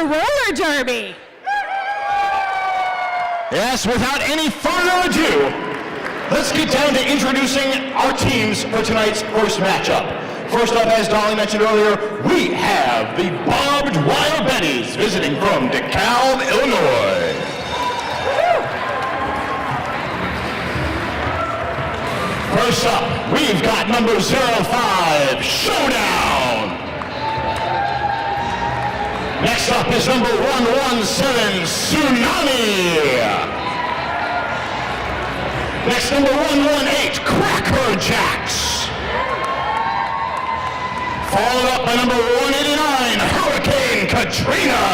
the roller derby. Yes, without any further ado, let's get down to introducing our teams for tonight's first matchup. First up, as Dolly mentioned earlier, we have the Barbed Wire Betties visiting from DeKalb, Illinois. First up, we've got number 05, Showdown. Next up is number 117, Tsunami. Next, number 118, Cracker Jacks. Followed up by number 189, Hurricane Katrina.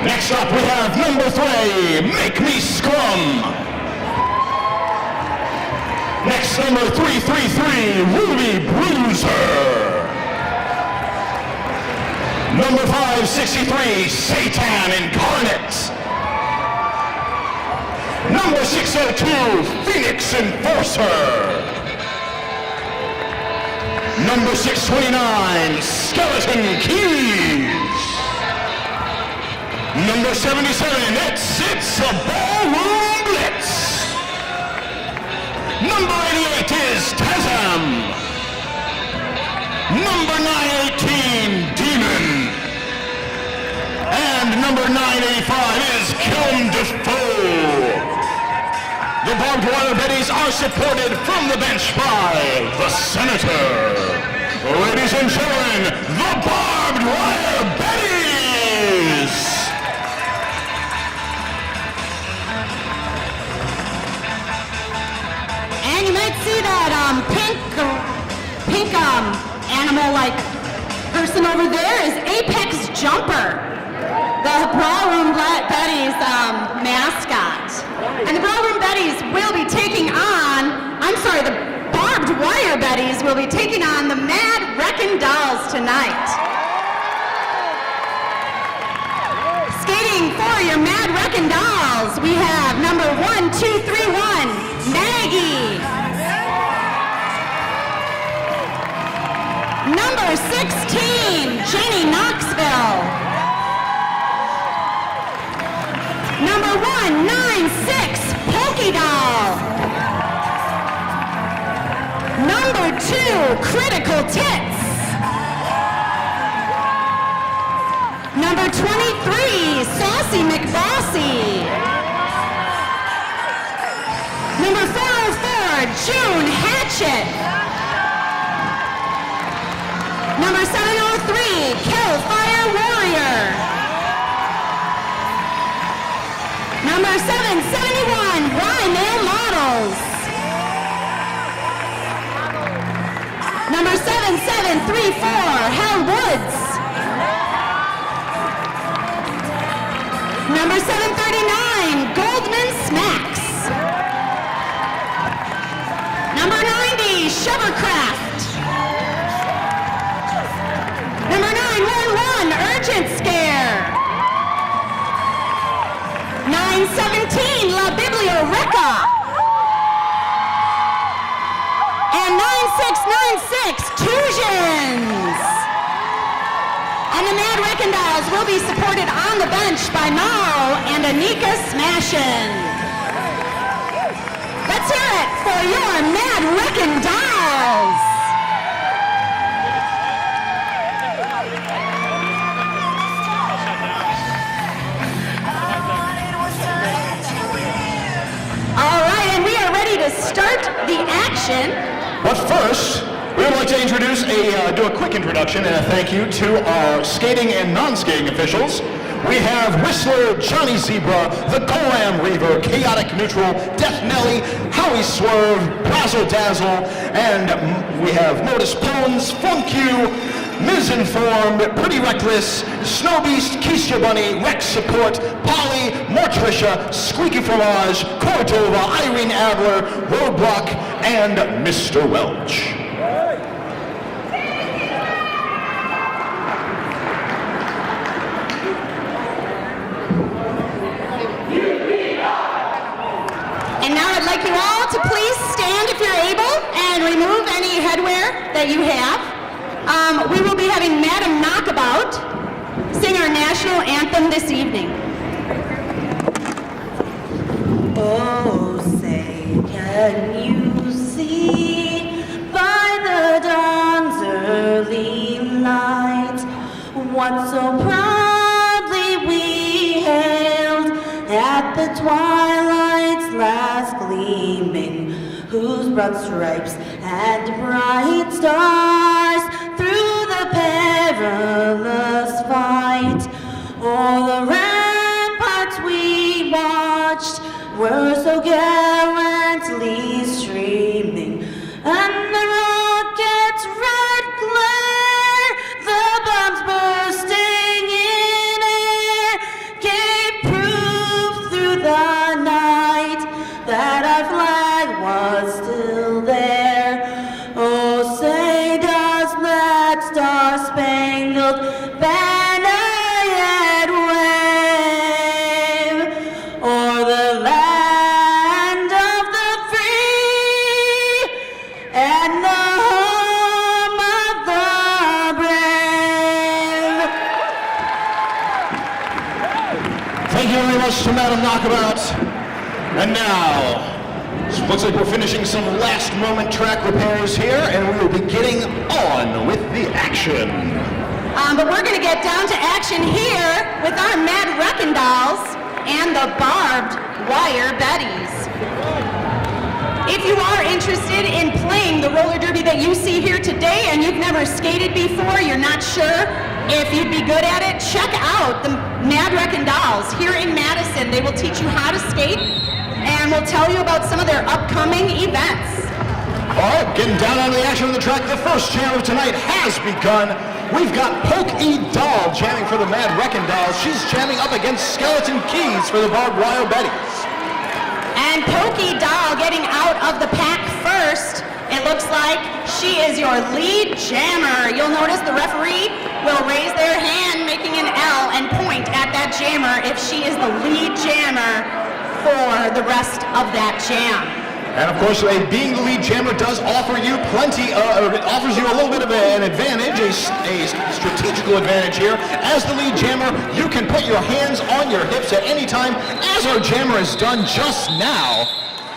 Next up, we have number 3, Make Me Scrum. Next, number 333, Ruby Bruiser. Number 563, Satan Incarnate. Number 602, Phoenix Enforcer. Number 629, Skeleton Keys. Number 77, it's a Ballroom Blitz. Number 88 is Tazam. Number 918, Demon. And number 985 is Kilm Defoe. The Barbed Wire Betties are supported from the bench by the Senator. Ladies and gentlemen, the Barbed Wire Betties! And you might see that pink animal-like person over there is Apex Jumper, the Ballroom Betties mascot. And the Ballroom Betties will be taking on, the Barbed Wire Betties will be taking on the Mad Wreckin dolls tonight. Skating for your Mad Wreckin dolls, we have number 1231, Maggie. Number 16, Jenny Knoxville. Number 196, Pokey Doll. Number 2, Critical Tits. Number 23, Saucy McBossy. Number 404, June Hatchet. Number 703, Kill Fire Warrior. Number 771, Rye Models. Number 7734, Hell Woods. Number 739, Goldman Smacks. Number 90, Shovercraft. Number 911, Urgent Scare. 917, La Biblioreca. And 9696, Tusions. And the Mad Wreckin dolls will be supported on the bench by Mao and Anika Smashin. Let's hear it for your Mad Wreckin dolls. All right, and we are ready to start the action. But first, we would like to do a quick introduction and a thank you to our skating and non-skating officials. We have Whistler, Johnny Zebra, the Golam Reaver, Chaotic Neutral, Death Nelly, Howie Swerve, Brazzle Dazzle, and we have Modus Pones, Funk You, Misinformed, Pretty Reckless, Snow Beast, Keisha Bunny, Rex Support, Polly, Mortricia, Squeaky Fromage, Cordova, Irene Adler, Roadblock, and Mr. Welch. And now I'd like you all to please stand if you're able and remove any headwear that you have. We will be having Madam Knockabout sing our national anthem this evening. Oh, say, can you see by the dawn's early light what so proudly we hailed at the twilight's last gleaming, whose broad stripes and bright stars through the perilous fight o'er the ramparts we watched were so gallantly streaming, and the rocket's red glare, the bombs bursting in air, gave proof through the night that our flag was still there. Oh, say does that star-spangled banner yet wave o'er the land of the free and the home of the brave? Thank you very much to Madam Knockabout. And now, it looks like we're finishing some last moment track repairs here, and we will be getting on with the action. But we're going to get down to action here with our Mad Wreckin dolls and the Barbed Wire Betties. If you are interested in playing the roller derby that you see here today and you've never skated before, you're not sure if you'd be good at it, check out the Mad Wreckin dolls here in Madison. They will teach you how to skate and will tell you about some of their upcoming events. All right, getting down on the action of the track. The first jam of tonight has begun. We've got Pokey Doll jamming for the Mad Wreckin dolls. She's jamming up against Skeleton Keys for the Barbed Wire Betties. And Pokey Doll getting out of the pack first. It looks like she is your lead jammer. You'll notice the referee will raise their hand, making an L, and point at that jammer if she is the lead jammer for the rest of that jam. And of course, being the lead jammer does offer you offers you a little bit of an advantage, a strategical advantage here. As the lead jammer, you can put your hands on your hips at any time, as our jammer has done just now,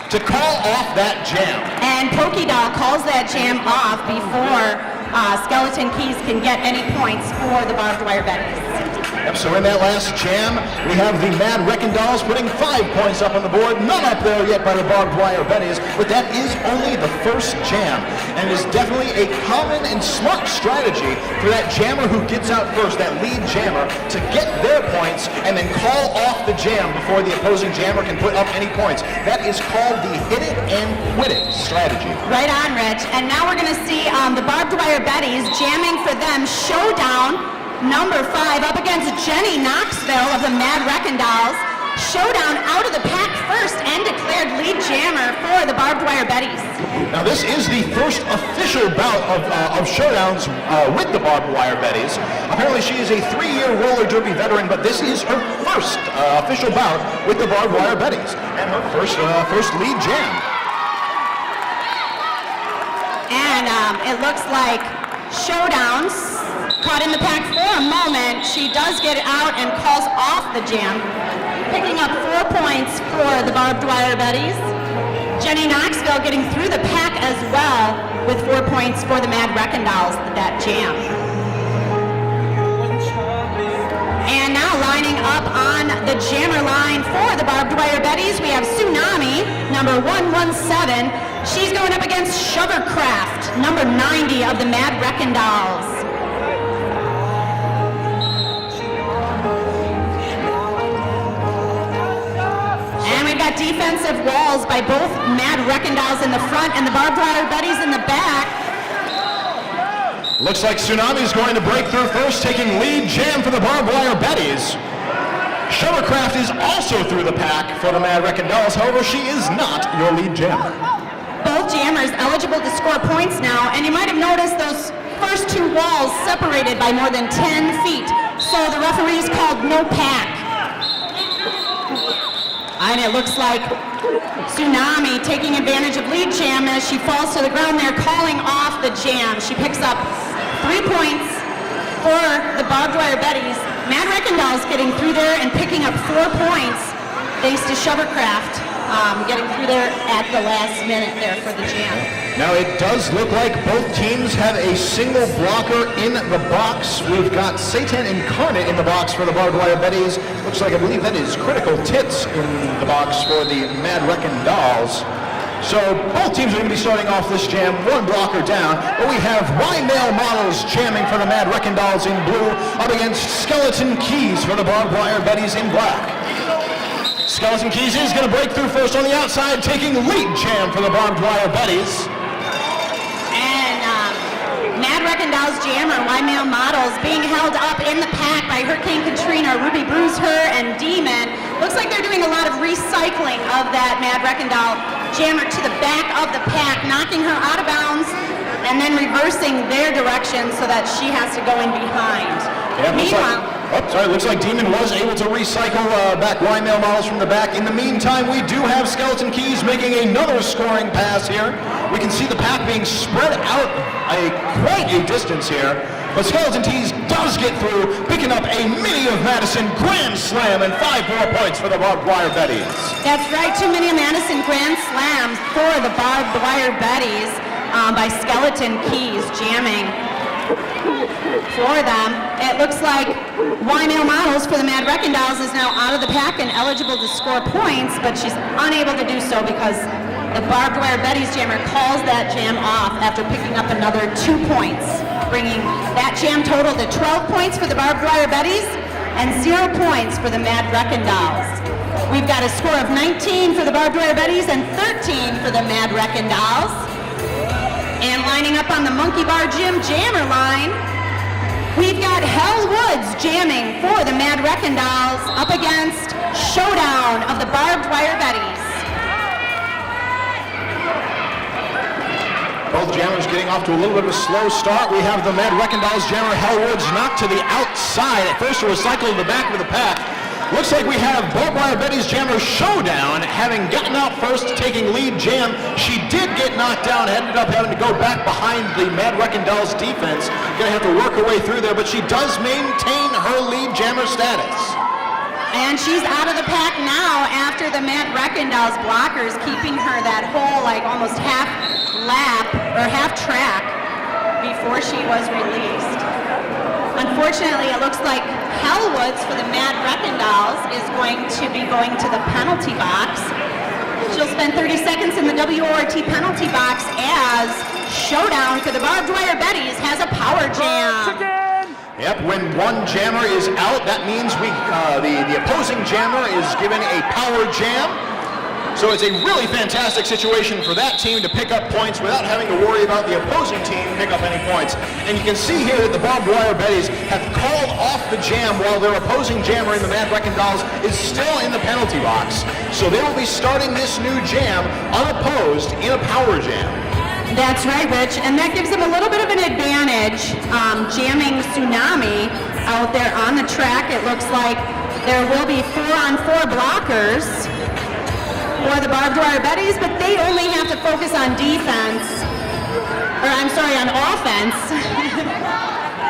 to call off that jam. And Pokey Doll calls that jam off before Skeleton Keys can get any points for the Barbed Wire Betties. Yep, so in that last jam, we have the Mad Wreckin dolls putting 5 points up on the board. None up there yet by the Barbed Wire Betties, but that is only the first jam, and is definitely a common and smart strategy for that jammer who gets out first, that lead jammer, to get their points and then call off the jam before the opposing jammer can put up any points. That is called the hit it and quit it strategy. Right on, Rich. And now we're going to see the Barbed Wire Betties jamming for them Showdown number 5 up against Jenny Knoxville of the Mad Wreckin dolls. Showdown out of the pack first and declared lead jammer for the Barbed Wire Betties. Now this is the first official bout of showdowns with the Barbed Wire Betties. Apparently she is a 3-year roller derby veteran, but this is her first official bout with the Barbed Wire Betties and her first lead jam. And it looks like Showdown's caught in the pack for a moment. She does get it out and calls off the jam, picking up 4 points for the Barbed Wire Betties. Jenny Knoxville getting through the pack as well with 4 points for the Mad Wreckin dolls, that jam. And now lining up on the jammer line for the Barbed Wire Betties, we have Tsunami, number 117. She's going up against Shovercraft, number 90 of the Mad Wreckin dolls. Defensive walls by both Mad Wreckin dolls in the front and the Barbed Wire Betties in the back. Looks like Tsunami's going to break through first, taking lead jam for the Barbed Wire Betties. Shovercraft is also through the pack for the Mad Wreckin dolls, however, she is not your lead jammer. Both jammers eligible to score points now, and you might have noticed those first 2 walls separated by more than 10 feet, so the referees called no pack. And it looks like Tsunami taking advantage of lead jam as she falls to the ground there, calling off the jam. She picks up 3 points for the Barbed Wire Betties. Mad Wreckin Dolls getting through there and picking up 4 points thanks to Shovercraft getting through there at the last minute there for the jam. Now it does look like both teams have a single blocker in the box. We've got Satan Incarnate in the box for the Barbed Wire Betties. Looks like I believe that is Critical Tits in the box for the Mad Wreckin Dolls. So both teams are going to be starting off this jam, 1 blocker down, but we have Y-Male Models jamming for the Mad Wreckin Dolls in blue up against Skeleton Keys for the Barbed Wire Betties in black. Skeleton Keys is going to break through first on the outside, taking lead jam for the Barbed Wire Betties. And Mad Wreckin Dolls jammer, Y-Male Models, being held up in the pack by Hurricane Katrina, Ruby Bruise Her, and Demon. Looks like they're doing a lot of recycling of that Mad Wreckin Doll jammer to the back of the pack, knocking her out of bounds, and then reversing their direction so that she has to go in behind. Yeah, Meanwhile, looks like Demon was able to recycle back Y-Male Models from the back. In the meantime, we do have Skeleton Keys making another scoring pass here. We can see the pack being spread out quite a distance here. But Skeleton Keys does get through, picking up a Mini of Madison Grand Slam and 5 more points for the Barbed Wire Betties. that's right, 2 Mini Madison Grand Slams for the Barbed Wire Betties by Skeleton Keys jamming for them. It looks like Y-Male Models for the Mad Wreckin Dolls is now out of the pack and eligible to score points, but she's unable to do so because the Barbed Wire Betties jammer calls that jam off after picking up another 2 points, bringing that jam total to 12 points for the Barbed Wire Betties and 0 points for the Mad Wreckin Dolls. We've got a score of 19 for the Barbed Wire Betties and 13 for the Mad Wreckin Dolls. And lining up on the Monkey Bar Gym jammer line, we've got Hell Woods jamming for the Mad Wreckin Dolls up against Showdown of the Barbed Wire Betties. Both jammers getting off to a little bit of a slow start. We have the Mad Wreckin Dolls jammer Hell Woods knocked to the outside. At first to recycle in the back of the pack. Looks like we have Barbed Wire Betties jammer Showdown having gotten out first, taking lead jam. She did get knocked down, ended up having to go back behind the Mad Wreckin Dolls defense. Gonna have to work her way through there, but she does maintain her lead jammer status. And she's out of the pack now after the Mad Wreckin Dolls blockers keeping her that whole almost half lap or half track before she was released. Unfortunately, it looks like Hellwoods for the Mad Wreckin Dolls is going to be going to the penalty box. She'll spend 30 seconds in the WORT penalty box as Showdown for the Barbed Wire Betties has a power jam. Yep, when one jammer is out, that means the opposing jammer is given a power jam. So it's a really fantastic situation for that team to pick up points without having to worry about the opposing team pick up any points. And you can see here that the Barbed Wire Betties have called off the jam while their opposing jammer in the Mad Wreckin Dolls is still in the penalty box. So they will be starting this new jam unopposed in a power jam. That's right, Rich, and that gives them a little bit of an advantage jamming Tsunami out there on the track. It looks like there will be 4-on-4 blockers for the Barbed Wire Betties, but they only have to focus on defense, or I'm sorry, on offense.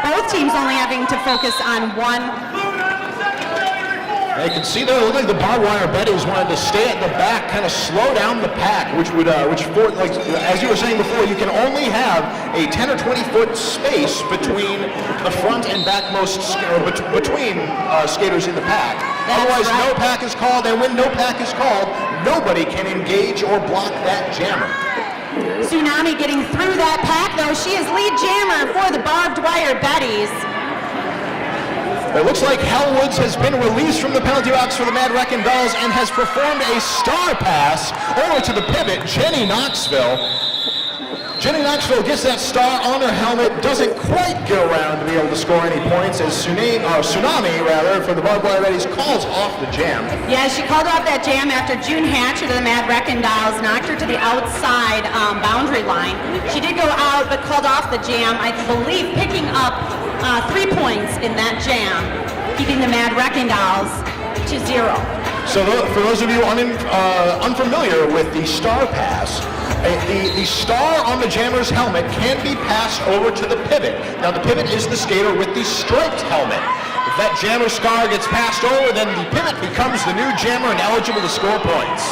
Both teams only having to focus on one. You can see there, it looked like the Barbed Wire Betties wanted to stay at the back, kind of slow down the pack, which as you were saying before, you can only have a 10 or 20 foot space between the front and backmost, between skaters in the pack. That's Otherwise, right. no pack is called, and when no pack is called, nobody can engage or block that jammer. Tsunami getting through that pack, though. She is lead jammer for the Barbed Wire Betties. It looks like Hellwoods has been released from the penalty box for the Mad Wreckin Dolls and has performed a star pass over to the pivot, Jenny Knoxville. Jenny Knoxville gets that star on her helmet, doesn't quite get around to be able to score any points as Tsunami for the Barbed Wire Betties calls off the jam. Yeah, she called off that jam after June Hatcher of the Mad Wreckin Dolls knocked her to the outside boundary line. She did go out but called off the jam, I believe picking up 3 points in that jam, keeping the Mad Wreckin Dolls to 0. So for those of you unfamiliar with the star pass, The star on the jammer's helmet can be passed over to the pivot. Now the pivot is the skater with the striped helmet. If that jammer star gets passed over, then the pivot becomes the new jammer and eligible to score points.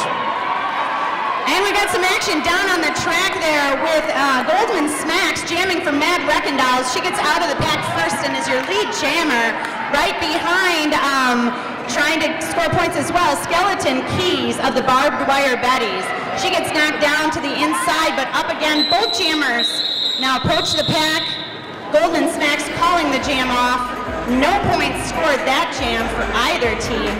And we got some action down on the track there with Goldman Smacks jamming for Mad Wreckin Dolls. She gets out of the pack first and is your lead jammer. Right behind, trying to score points as well, Skeleton Keys of the Barbed Wire Betties. She gets knocked down to the inside, but up again. Both jammers now approach the pack. Goldman Smacks calling the jam off. No points scored that jam for either team.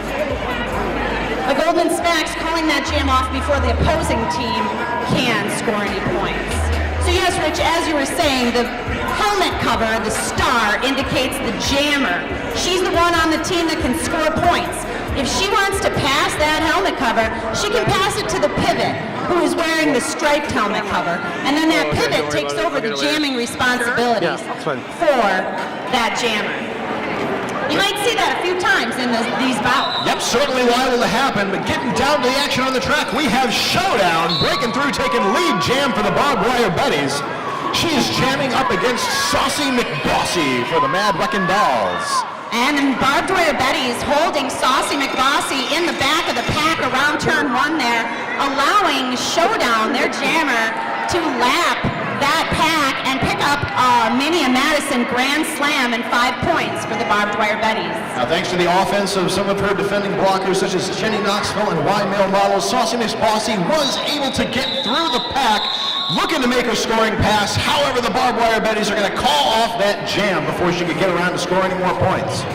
But Goldman Smacks calling that jam off before the opposing team can score any points. So yes, Rich, as you were saying, the helmet cover, the star, indicates the jammer. She's the one on the team that can score points. If she wants to pass that helmet cover, she can pass it to the pivot, who is wearing the striped helmet cover. And then that pivot takes over the jamming responsibilities for that jammer. You might see that a few times in these bouts. Yep, certainly liable to happen, but getting down to the action on the track, we have Showdown breaking through, taking lead jam for the Barbed Wire Betties. She is jamming up against Saucy McBossy for the Mad Wreckin Dolls. And then Barbed Wire Betties holding Saucy McBossy in the back of the pack around turn one there, allowing Showdown, their jammer, to lap that pack and pick up Minnie and Madison Grand Slam and 5 points for the Barbed Wire Betties. Now, thanks to the offense of some of her defending blockers, such as Jenny Knoxville and Y-Mail models, Saucy McBossy was able to get through the pack, looking to make her scoring pass. However, the Barbed Wire Betties are going to call off that jam before she could get around to score any more points.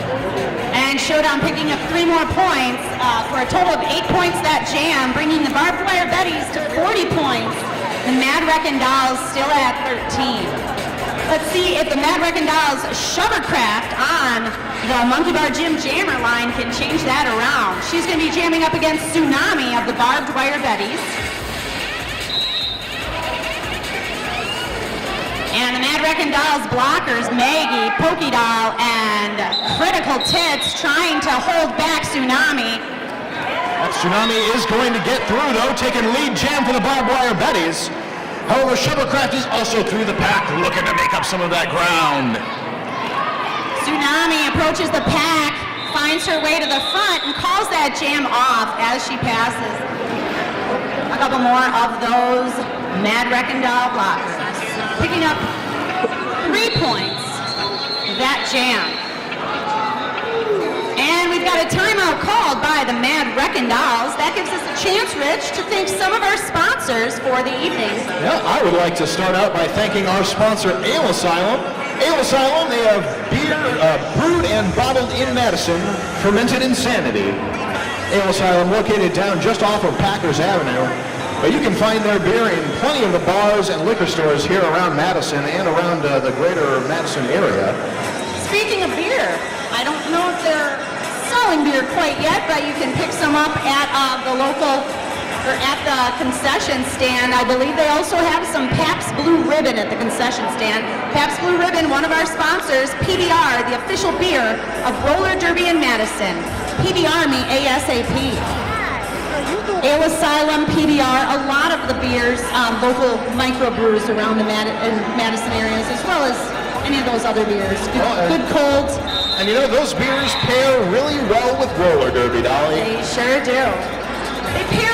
And Showdown picking up 3 more points for a total of 8 points that jam, bringing the Barbed Wire Betties to 40 points. The Mad Wreckin Dolls still at 13. Let's see if the Mad Wreckin Dolls Shovercraft on the Monkey Bar Gym jammer line can change that around. She's going to be jamming up against Tsunami of the Barbed Wire Betties. And the Mad Wreckin Dolls blockers, Maggie, Pokey Doll, and Critical Tits trying to hold back Tsunami. That Tsunami is going to get through, though, taking lead jam for the Barbed Wire Betties. However, Shovelcraft is also through the pack, looking to make up some of that ground. Tsunami approaches the pack, finds her way to the front, and calls that jam off as she passes. A couple more of those Mad Wreckin Doll blockers. Picking up 3 points, that jam. And we've got a timeout called by the Mad Wreckin Dolls. That gives us a chance, Rich, to thank some of our sponsors for the evening. Yeah, I would like to start out by thanking our sponsor, Ale Asylum. Ale Asylum, they have beer brewed and bottled in Madison, fermented insanity. Ale Asylum, located down just off of Packers Avenue. But you can find their beer in plenty of the bars and liquor stores here around Madison and around the greater Madison area. Speaking of beer, I don't know if they're selling beer quite yet, but you can pick some up at the local, or at the concession stand. I believe they also have some Pabst Blue Ribbon at the concession stand. Pabst Blue Ribbon, one of our sponsors, PBR, the official beer of Roller Derby in Madison. PBR me ASAP. Ale Asylum, PBR, a lot of the beers, local microbrews around the Madison areas, as well as any of those other beers. Good cold. And you know, those beers pair really well with roller derby, Dolly. They sure do. They pair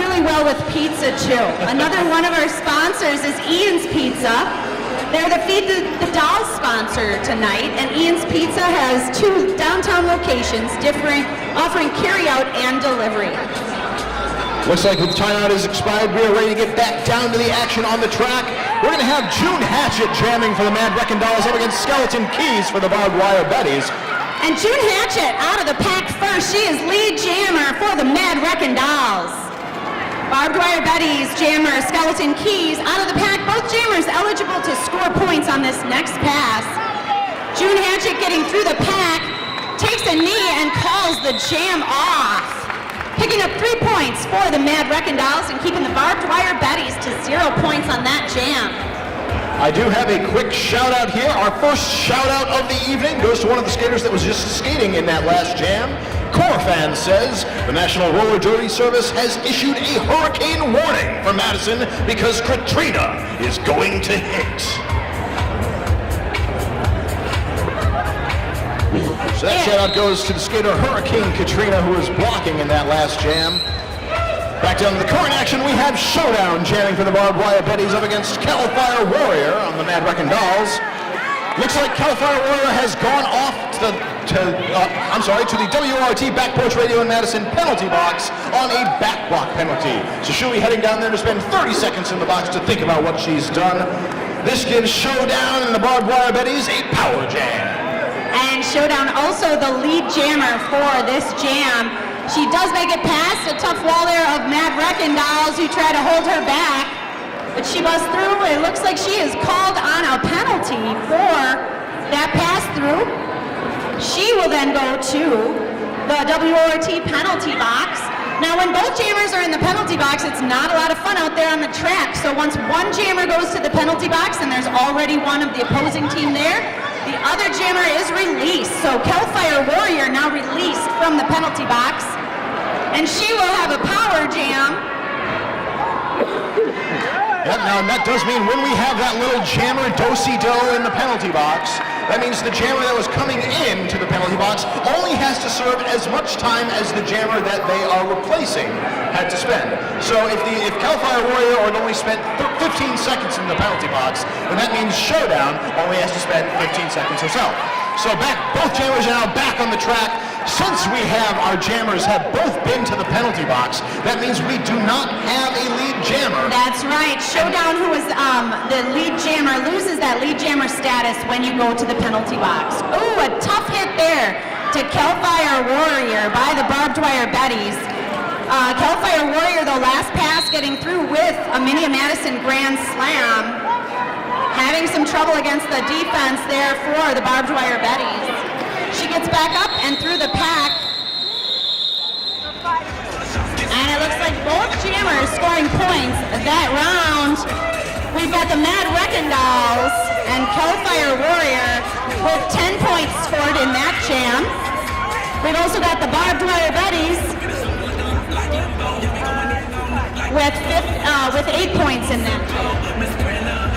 really well with pizza, too. Another one of our sponsors is Ian's Pizza. They're the Feed the Dolls sponsor tonight, and Ian's Pizza has 2 downtown locations, offering carry-out and delivery. Looks like the timeout is expired. We are ready to get back down to the action on the track. We're going to have June Hatchett jamming for the Mad Wreckin Dolls up against Skeleton Keys for the Barbed Wire Betties. And June Hatchett out of the pack first. She is lead jammer for the Mad Wreckin Dolls. Barbed Wire Betties jammer Skeleton Keys out of the pack. Both jammers eligible to score points on this next pass. June Hatchett getting through the pack, takes a knee and calls the jam off. Picking up 3 points for the Mad Wreckin Dolls and keeping the Barbed Wire Betties to 0 points on that jam. I do have a quick shout out here. Our first shout out of the evening goes to one of the skaters that was just skating in that last jam. Core Fan says the National Roller Derby Service has issued a hurricane warning for Madison because Katrina is going to hit. So that shout out goes to the skater Hurricane Katrina, who was blocking in that last jam. Back down to the current action, we have Showdown jamming for the Barbed Wire Betties up against Fire Warrior on the Mad Wreckin Dolls. Looks like Fire Warrior has gone off to the WRT Back Porch Radio in Madison penalty box on a back block penalty. So she'll be heading down there to spend 30 seconds in the box to think about what she's done. This gives Showdown and the Barbed Wire Betties a power jam. And Showdown also the lead jammer for this jam. She does make it past a tough wall there of Mad Wreckin Dolls who try to hold her back, but she busts through. It looks like she is called on a penalty for that pass through. She will then go to the WRT penalty box. Now when both jammers are in the penalty box, it's not a lot of fun out there on the track. So once one jammer goes to the penalty box and there's already one of the opposing team there, the other jammer is released. So Fire Warrior now released from the penalty box, and she will have a power jam. Yep, now that does mean when we have that little jammer do-si-do in the penalty box, that means the jammer that was coming into the penalty box only has to serve as much time as the jammer that they are replacing had to spend. So if Fire Warrior only spent 15 seconds in the penalty box, then that means Showdown only has to spend 15 seconds herself. So both jammers are now back on the track. Since we have our jammers have both been to the penalty box, that means we do not have a lead jammer. That's right. Showdown, who is the lead jammer, loses that lead jammer status when you go to the penalty box. Ooh, a tough hit there to Fire Warrior by the Barbed Wire Betties. Fire Warrior, though, last pass getting through with a Mini Madison Grand Slam. Having some trouble against the defense there for the Barbed Wire Betties. She gets back up and through the pack. And it looks like both jammers scoring points that round. We've got the Mad Wreckin Dolls and Fire Warrior with 10 points scored in that jam. We've also got the Barbed Wire Betties with 8 points in that jam.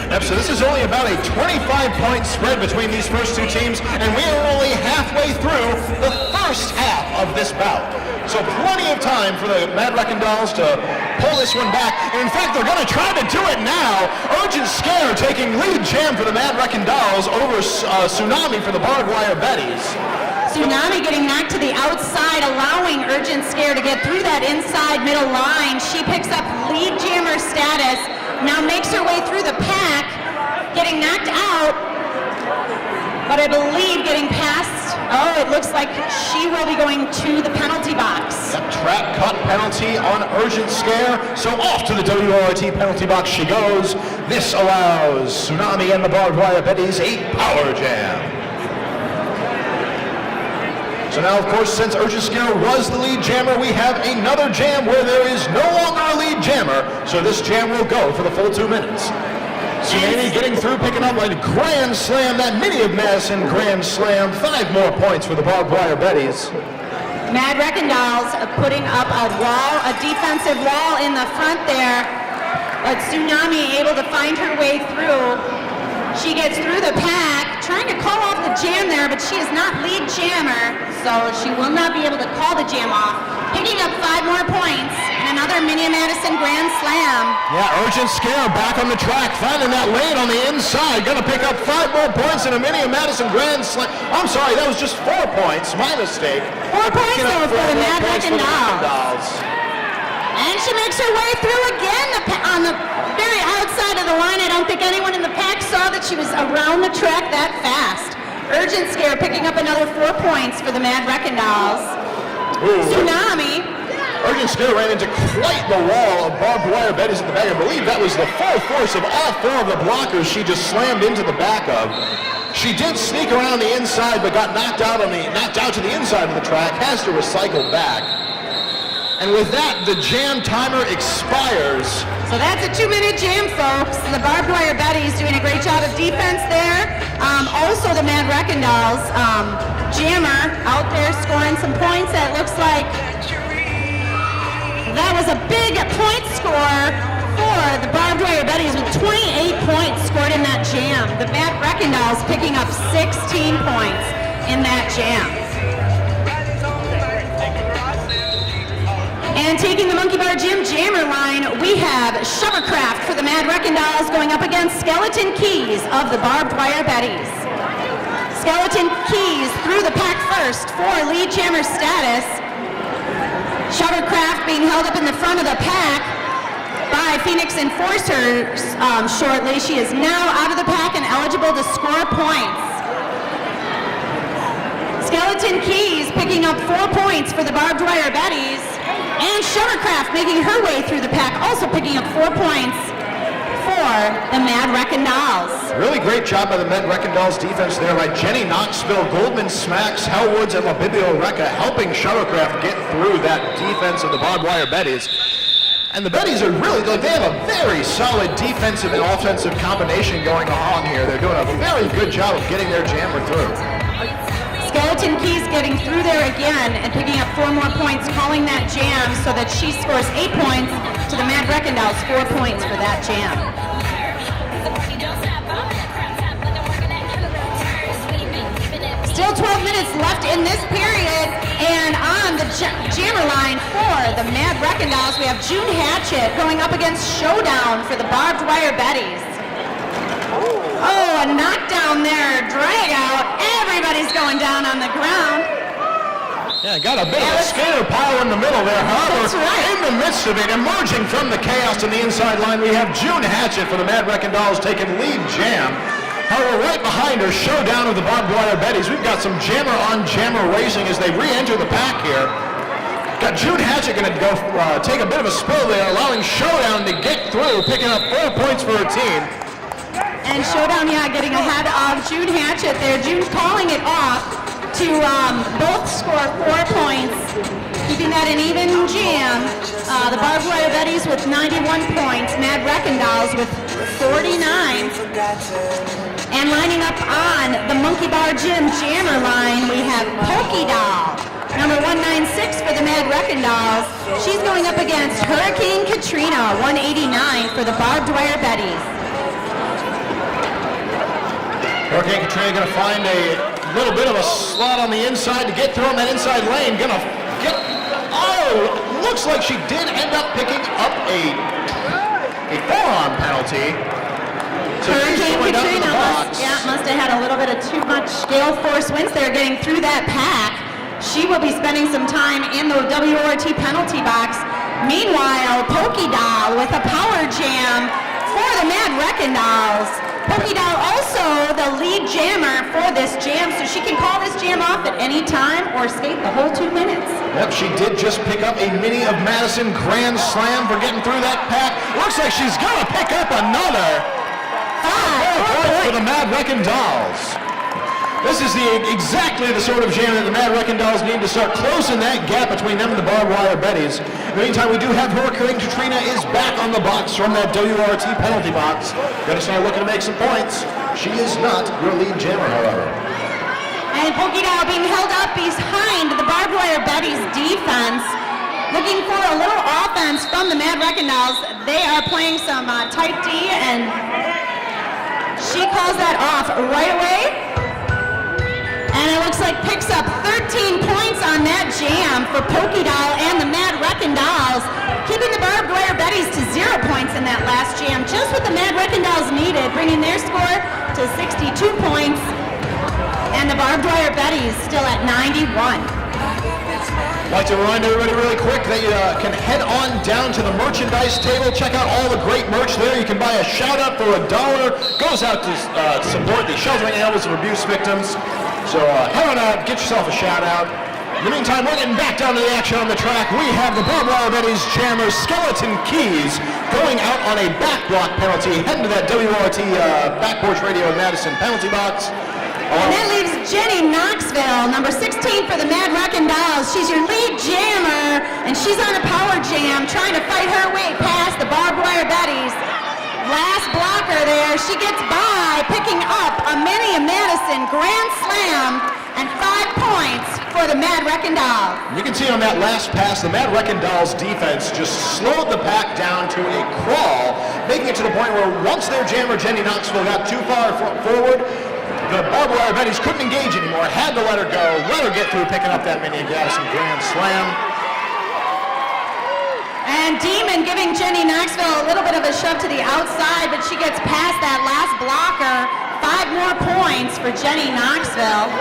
Yep, so this is only about a 25-point spread between these first two teams, and we are only halfway through the first half of this bout. So plenty of time for the Mad Wreckin Dolls to pull this one back. And in fact, they're going to try to do it now. Urgent Scare taking lead jam for the Mad Wreckin Dolls over Tsunami for the Barbed Wire Betties. Tsunami getting knocked to the outside, allowing Urgent Scare to get through that inside middle line. She picks up lead jammer status. Now makes her way through the pack, getting knocked out, but I believe getting past, it looks like she will be going to the penalty box. That track cut penalty on Urgent Scare, so off to the WRT penalty box she goes. This allows Tsunami and the Barbed Wire Betties a power jam. So now, of course, since Urgent Scare was the lead jammer, we have another jam where there is no longer a lead jammer, so this jam will go for the full 2 minutes. Tsunami getting through, picking up a Grand Slam, that Mini of Madison Grand Slam. 5 more points for the Barbed Wire Betties. Mad Wreckin Dolls putting up a defensive wall in the front there, but Tsunami able to find her way through. She gets through the pack, trying to call off the jam there, but she is not lead jammer, so she will not be able to call the jam off. Picking up 5 more points and another Mini Madison Grand Slam. Yeah, Urgent Scare back on the track, finding that lane on the inside. Gonna pick up 5 more points in a Mini Madison Grand Slam. I'm sorry, that was just 4 points. My mistake. 4 points though for the Mad Wreckin Dolls. And she makes her way through again on the very outside of the line. I don't think anyone in the pack saw that she was around the track that fast. Urgent Scare picking up another 4 points for the Mad Wreckin Dolls. Tsunami. Urgent Scare ran into quite the wall of Barbed Wire Betties at the back. I believe that was the full force of all 4 of the blockers she just slammed into the back of. She did sneak around the inside, but got knocked out to the inside of the track. Has to recycle back. And with that, the jam timer expires. So that's a 2-minute jam, folks. The Barbed Wire Betties doing a great job of defense there. also the Mad Wreckin' Dolls jammer out there scoring some points. That looks like that was a big point score for the Barbed Wire Betties with 28 points scored in that jam. The Mad Wreckin' Dolls picking up 16 points in that jam. And taking the Monkey Bar Gym jammer line, we have Shovercraft for the Mad Wreckin' Dolls going up against Skeleton Keys of the Barbed Wire Betties. Skeleton Keys through the pack first for lead jammer status. Shovercraft being held up in the front of the pack by Phoenix Enforcer shortly. She is now out of the pack and eligible to score points. Skeleton Keys picking up 4 points for the Barbed Wire Betties. And Shovercraft making her way through the pack, also picking up 4 points for the Mad Wreckin' Dolls. Really great job by the Mad Wreckin' Dolls defense there by Jenny Knoxville, Goldman Smacks, Hellwoods, and LaBibio Recca helping Shovercraft get through that defense of the Barbed Wire Betties. And the Betties are really, they have a very solid defensive and offensive combination going on here. They're doing a very good job of getting their jammer through. Skeleton Keys getting through there again and picking up 4 more points, calling that jam so that she scores 8 points to the Mad Wreckin' Dolls, 4 points for that jam. Still 12 minutes left in this period, and on the jammer line for the Mad Wreckin' Dolls, we have June Hatchet going up against Showdown for the Barbed Wire Betties. Oh, a knockdown there, drag out. Everybody's going down on the ground. Yeah, got a bit of a skater pile in the middle there. However, That's right. in the midst of it, emerging from the chaos to the inside line, we have June Hatchet for the Mad Wreckin' Dolls taking lead jam. However, right behind her, Showdown of the Barbed Wire Betties. We've got some jammer-on-jammer racing as they re-enter the pack here. Got June Hatchet going to go take a bit of a spill there, allowing Showdown to get through, picking up 4 points for her team. And Showdown, getting ahead of June Hatchet there. June calling it off to both score 4 points, keeping that an even jam. The Barbed Wire Betties with 91 points, Mad Wreckin' Dolls with 49. And lining up on the Monkey Bar Gym jammer line, we have Pokey Doll, number 196 for the Mad Wreckin' Dolls. She's going up against Hurricane Katrina, 189 for the Barbed Wire Betties. Hurricane Katrina going to find a little bit of a slot on the inside to get through on that inside lane. Going to get, looks like she did end up picking up a forearm penalty. So Hurricane going down to Katrina the box. must have had a little bit of too much gale force winds there getting through that pack. She will be spending some time in the WRT penalty box. Meanwhile, Pokey Doll with a power jam for the Mad Wreckin' Dolls. Pokey Doll also the lead jammer for this jam, so she can call this jam off at any time or skate the whole 2 minutes. Yep, she did just pick up a Mini of Madison Grand Slam for getting through that pack. Looks like she's going to pick up another 4 points for the Mad Wreckin' Dolls. This is exactly the sort of jam that the Mad Wreckin' Dolls need to start closing that gap between them and the Barbed Wire Betties. In the meantime, we do have Hurricane Katrina is back on the box from that WRT penalty box. Going to start looking to make some points. She is not your lead jammer, however. And Pokey Doll being held up behind the Barbed Wire Betties defense. Looking for a little offense from the Mad Wreckin' Dolls. They are playing some tight D, and she calls that off right away. And it looks like picks up 13 points on that jam for Pokey Doll and the Mad Wreckin' Dolls, keeping the Barbed Wire Betties to 0 points in that last jam, just what the Mad Wreckin' Dolls needed, bringing their score to 62 points, and the Barbed Wire Betties still at 91. I'd like to remind everybody really quick that you can head on down to the merchandise table, check out all the great merch there. You can buy a shout out for $1. Goes out to support the sheltering animals of abuse victims. So head on out, get yourself a shout out. In the meantime, we're getting back down to the action on the track. We have the Barbed Wire Betties jammer Skeleton Keys going out on a back block penalty, heading to that WRT Back Porch Radio in Madison penalty box. And that leaves Jenny Knoxville, number 16 for the Mad Wreckin' Dolls. She's your lead jammer, and she's on a power jam, trying to fight her way past the Barbed Wire Betties. Last blocker there, she gets by, picking up a Minnie Madison Grand Slam and 5 points for the Mad Wreckin Dolls. You can see on that last pass, the Mad Wreckin Dolls defense just slowed the pack down to a crawl, making it to the point where once their jammer, Jenny Knoxville, got too far forward, the Barbed Wire Betties couldn't engage anymore, had to let her go, let her get through picking up that Minnie Madison Grand Slam. And Demon giving Jenny Knoxville a little bit of a shove to the outside, but she gets past that last blocker. 5 more points for Jenny Knoxville.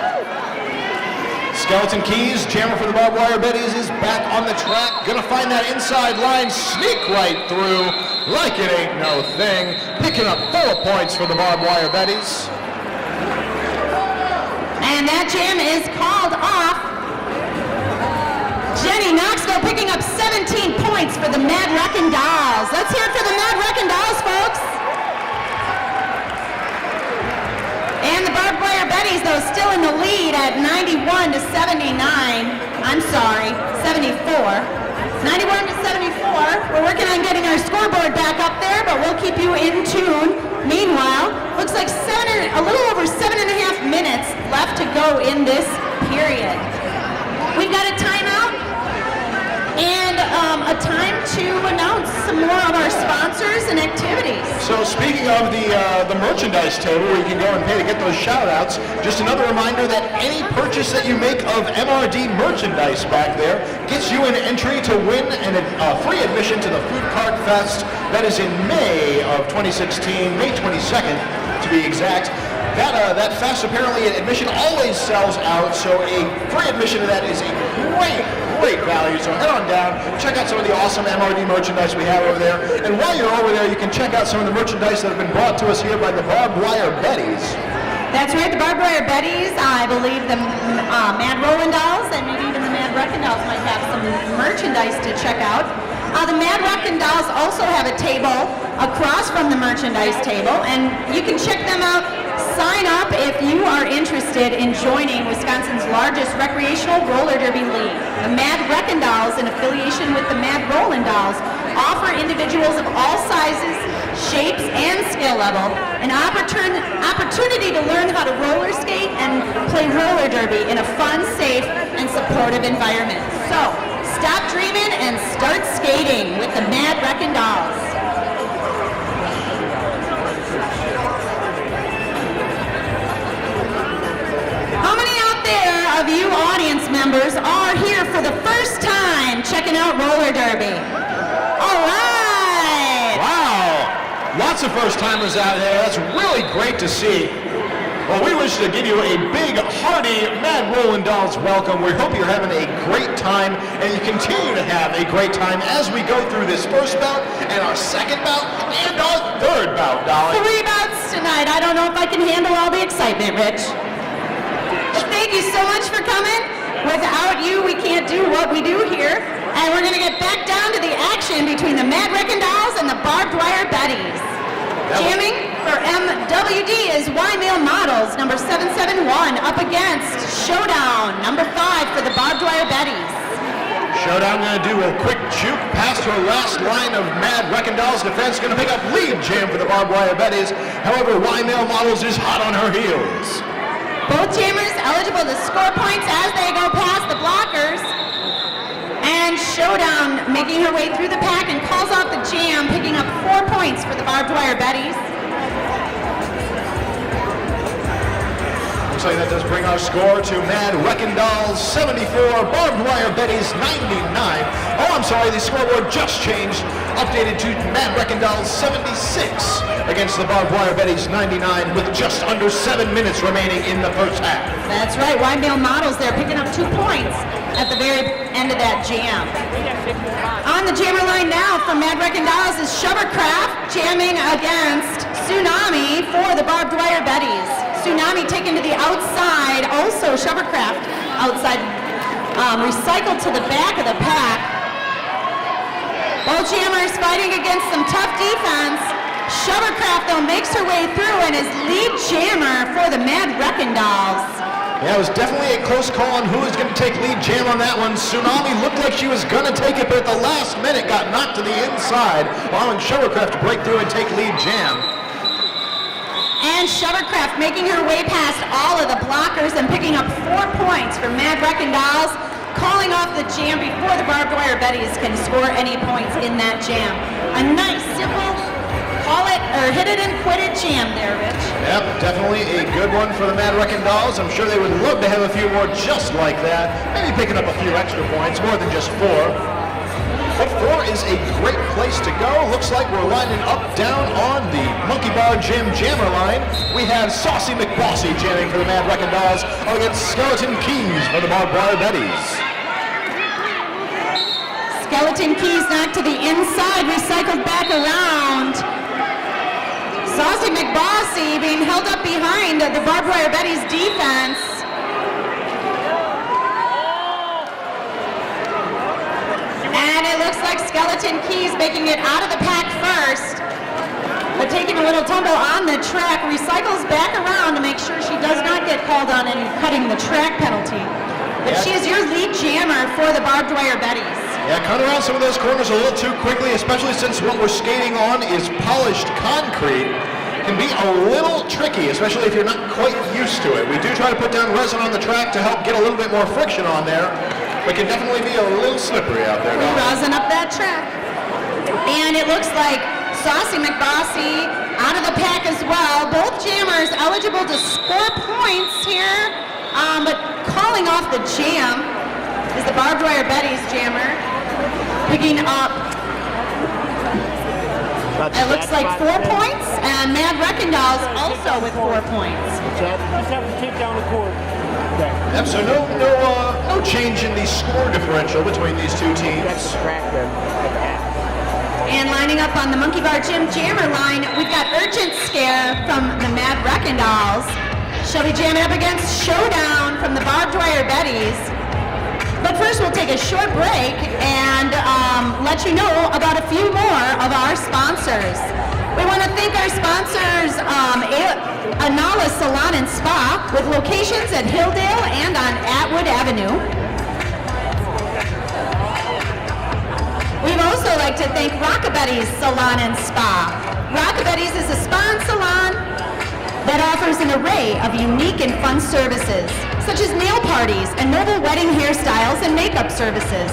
Skeleton Keys, jammer for the Barbed Wire Betties, is back on the track. Gonna find that inside line, sneak right through like it ain't no thing. Picking up 4 points for the Barbed Wire Betties. And that jam is called off. Jenny Knoxville picking up 17 points for the Mad Wreckin Dolls. Let's hear it for the Mad Wreckin Dolls, folks. And the Barbed Wire Betties, though, still in the lead at 91 to 79. I'm sorry, 74. 91 to 74. We're working on getting our scoreboard back up there, but we'll keep you in tune. Meanwhile, looks like a little over 7.5 minutes left to go in this period. We've got a timeout and a time to announce some more of our sponsors and activities. So speaking of the merchandise table where you can go and pay to get those shout-outs, just another reminder that any purchase that you make of MRD merchandise back there gets you an entry to win a free admission to the Food Cart Fest. That is in May of 2016, May 22nd to be exact. That fest, apparently admission always sells out, so a free admission to that is a great value. So head on down, check out some of the awesome MRD merchandise we have over there. And while you're over there, you can check out some of the merchandise that have been brought to us here by the Barbed Wire Betties. That's right, the Barbed Wire Betties. I believe the Mad Rollin Dolls and maybe even the Mad Wreckin Dolls might have some merchandise to check out. The Mad Wreckin Dolls also have a table across from the merchandise table, and you can check them out. Sign up if you are interested in joining Wisconsin's largest recreational roller derby league. The Mad Wreckin Dolls, in affiliation with the Mad Rollin Dolls, offer individuals of all sizes, shapes, and skill level an opportunity to learn how to roller skate and play roller derby in a fun, safe, and supportive environment. So, stop dreaming and start skating with the Mad Wreckin Dolls. How many out there of you audience members are here for the first time checking out roller derby? All right! Wow! Lots of first-timers out there. That's really great to see. Well, we wish to give you a big, hearty Mad Rollin Dolls welcome. We hope you're having a great time, and you continue to have a great time as we go through this first bout, and our second bout, and our third bout, Dolly. 3 bouts tonight. I don't know if I can handle all the excitement, Rich. But thank you so much for coming. Without you, we can't do what we do here. And we're going to get back down to the action between the Mad Wreckin Dolls and the Barbed Wire Betties. Jamming for MWD is Y-Mail Models, number 771, up against Showdown, number 5 for the Barbed Wire Betties. Showdown going to do a quick juke past her last line of Mad Wreckin Dolls defense, going to pick up lead jam for the Barbed Wire Betties. However, Y-Mail Models is hot on her heels. Both jammers eligible to score points as they go past the blockers. And Showdown making her way through the pack and calls off the jam, picking up 4 points for the Barbed Wire Betties. Looks like that does bring our score to Mad Wreckin Dolls 74, Barbed Wire Betties 99. Oh, I'm sorry, the scoreboard just changed, updated to Mad Wreckin Dolls 76 against the Barbed Wire Betties 99 with just under 7 minutes remaining in the first half. That's right, Y-Mail Models there picking up 2 points at the very end of that jam. On the jammer line now from Mad Wreckin Dolls is Shovercraft jamming against Tsunami for the Barbed Wire Betties. Tsunami taken to the outside, also Shovercraft outside, recycled to the back of the pack. Both jammers fighting against some tough defense. Shovercraft, though, makes her way through and is lead jammer for the Mad Wreckin Dolls. Yeah, it was definitely a close call on who was going to take lead jam on that one. Tsunami looked like she was going to take it, but at the last minute got knocked to the inside, allowing Shovercraft to break through and take lead jam. And And Shuttlecraft making her way past all of the blockers and picking up 4 points for Mad Wreckin Dolls, calling off the jam before the Barbed Wire Betties can score any points in that jam. A nice, simple, call it or hit it and quit it jam there, Rich. Yep, definitely a good one for the Mad Wreckin Dolls. I'm sure they would love to have a few more just like that. Maybe picking up a few extra points, more than just 4. But 4 is a great place to go. Looks like we're lining up down on the Monkey Bar Jam Jammer line. We have Saucy McBossy jamming for the Mad Wreckin Dolls against Skeleton Keys for the Barbed Wire Betties. Skeleton Keys knocked to the inside, recycled back around. Saucy McBossy being held up behind the Barbed Wire Betties defense. And it looks like Skeleton Keys making it out of the pack first, but taking a little tumble on the track, recycles back around to make sure she does not get called on any cutting the track penalty. But she is your lead jammer for the Barbed Wire Betties. Yeah, cut around some of those corners a little too quickly, especially since what we're skating on is polished concrete. It can be a little tricky, especially if you're not quite used to it. We do try to put down resin on the track to help get a little bit more friction on there. But can definitely be a little slippery out there. Rosin up that track. And it looks like Saucy McBossy out of the pack as well. Both jammers eligible to score points here, but calling off the jam is the Barbed Wire Betties jammer. Picking up, it looks like 4 points, and Mad Wreckin Dolls also with 4 points. Just have to take down the court. Okay. Yep, so no change in the score differential between these two teams. That's the track then. And lining up on the Monkey Bar Jim Jammer line, we've got Urgent Scare from the Mad Wreckin Dolls. She'll be jamming up against Showdown from the Barbed Wire Betties. But first we'll take a short break and let you know about a few more of our sponsors. We want to thank our sponsors, Anala Salon and Spa, with locations at Hilldale and on Atwood Avenue. We'd also like to thank Rockabetties Salon and Spa. Rockabetties is a spa and salon that offers an array of unique and fun services, such as nail parties and mobile wedding hairstyles and makeup services.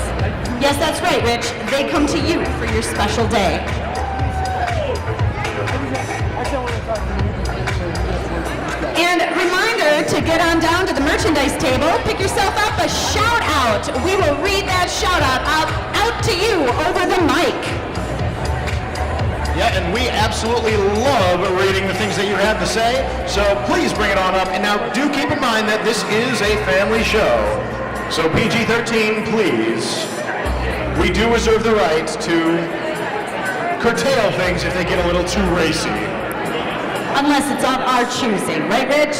Yes, that's right, Rich. They come to you for your special day. And reminder to get on down to the merchandise table, pick yourself up a shout out. We will read that shout out to you over the mic. Yeah, and we absolutely love reading the things that you have to say, so please bring it on up. And now do keep in mind that this is a family show, so PG-13, please. We do reserve the right to curtail things if they get a little too racy. Unless it's of our choosing, right, Rich?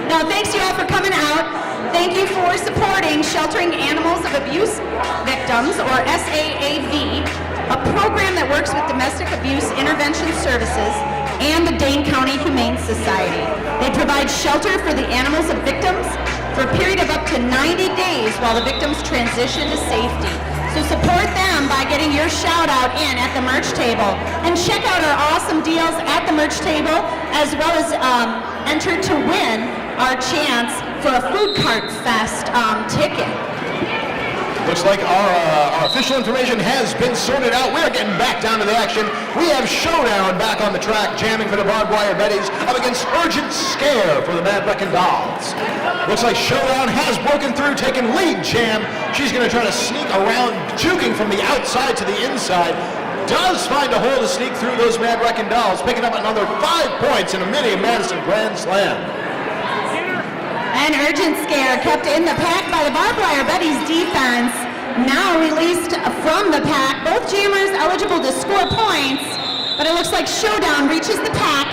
Now, thanks you all for coming out. Thank you for supporting Sheltering Animals of Abuse Victims, or SAAV, a program that works with Domestic Abuse Intervention Services and the Dane County Humane Society. They provide shelter for the animals of victims for a period of up to 90 days while the victims transition to safety. So support them by getting your shout out in at the merch table. And check out our awesome deals at the merch table, as well as enter to win our chance for a Food Cart Fest ticket. Looks like our official information has been sorted out. We're getting back down to the action. We have Showdown back on the track, jamming for the Barbed Wire Betties up against Urgent Scare for the Mad Wreckin Dolls. Looks like Showdown has broken through, taking lead jam. She's going to try to sneak around, juking from the outside to the inside. Does find a hole to sneak through those Mad Wreckin Dolls, picking up another 5 points in a Mini-Madison Grand Slam. And Urgent Scare kept in the pack by the Barbed Wire Betties defense. Now released from the pack. Both jammers eligible to score points, but it looks like Showdown reaches the pack,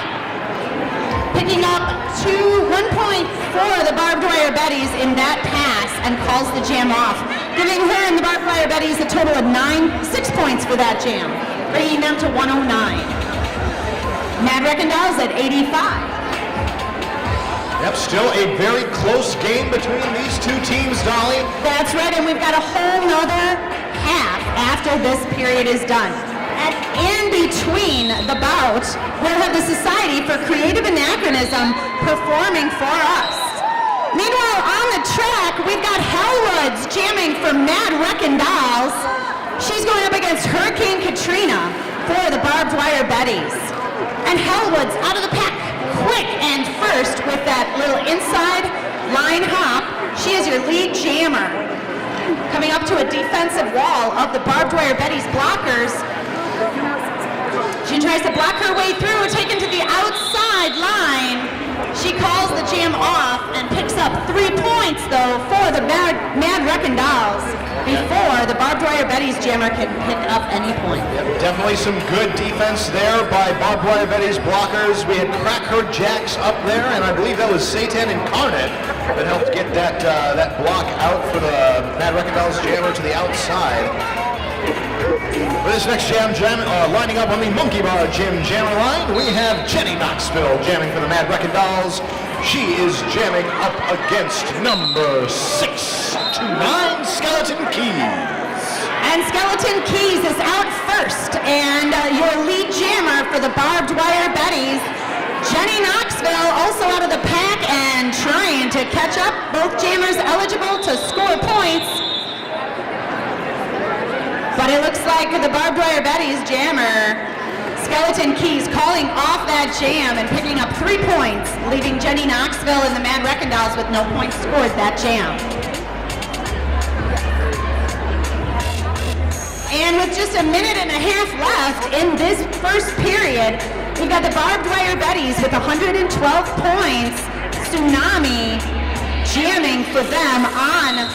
picking up 1 point for the Barbed Wire Betties in that pass, and calls the jam off, giving her and the Barbed Wire Betties a total of 6 points for that jam, bringing them to 109. Mad Wreckin Dolls at 85. Yep, still a very close game between these two teams, Dolly. That's right, and we've got a whole nother half after this period is done. At in between the bout, we'll have the Society for Creative Anachronism performing for us. Meanwhile, on the track, we've got Hellwoods jamming for Mad Wreckin Dolls. She's going up against Hurricane Katrina for the Barbed Wire Betties. And Hellwoods out of the pack, quick and first with that little inside line hop. She is your lead jammer. Coming up to a defensive wall of the Barbed Wire Betties blockers. She tries to block her way through, taken to the outside line. She calls the jam off and picks up 3 points, though, for the Mad Wreckin Dolls before the Barbed Wire Betties jammer can pick up any point. Yep, definitely some good defense there by Barbed Wire Betties blockers. We had Crack Her Jacks up there, and I believe that was Satan Incarnate that helped get that block out for the Mad Wreckin Dolls jammer to the outside. For this next jam, lining up on the Monkey Bar jammer line, we have Jenny Knoxville jamming for the Mad Wreckin Dolls. She is jamming up against number 629, Skeleton Keys. And Skeleton Keys is out first, and your lead jammer for the Barbed Wire Betties, Jenny Knoxville, also out of the pack and trying to catch up. Both jammers eligible to score points. But it looks like the Barbed Wire Betties jammer, Skeleton Keys, calling off that jam and picking up 3 points, leaving Jenny Knoxville and the Mad Wreckin Dolls with no points scored that jam. And with just a minute and a half left in this first period, we've got the Barbed Wire Betties with 112 points. Tsunami jamming for them on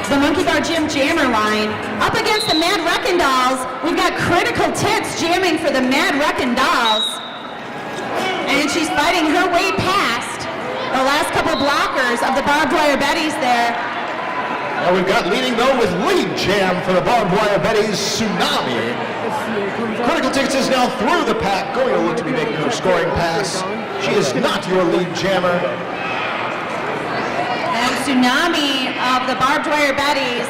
the Monkey Bar Gym jammer line. Up against the Mad Wreckin Dolls, we've got Critical Tits jamming for the Mad Wreckin Dolls. And she's fighting her way past the last couple blockers of the Barbed Wire Betties there. Now we've got leading though with lead jam for the Barbed Wire Betties, Tsunami. Critical Tits is now through the pack, going to look to be making her scoring pass. She is not your lead jammer. And Tsunami of the Barbed Wire Betties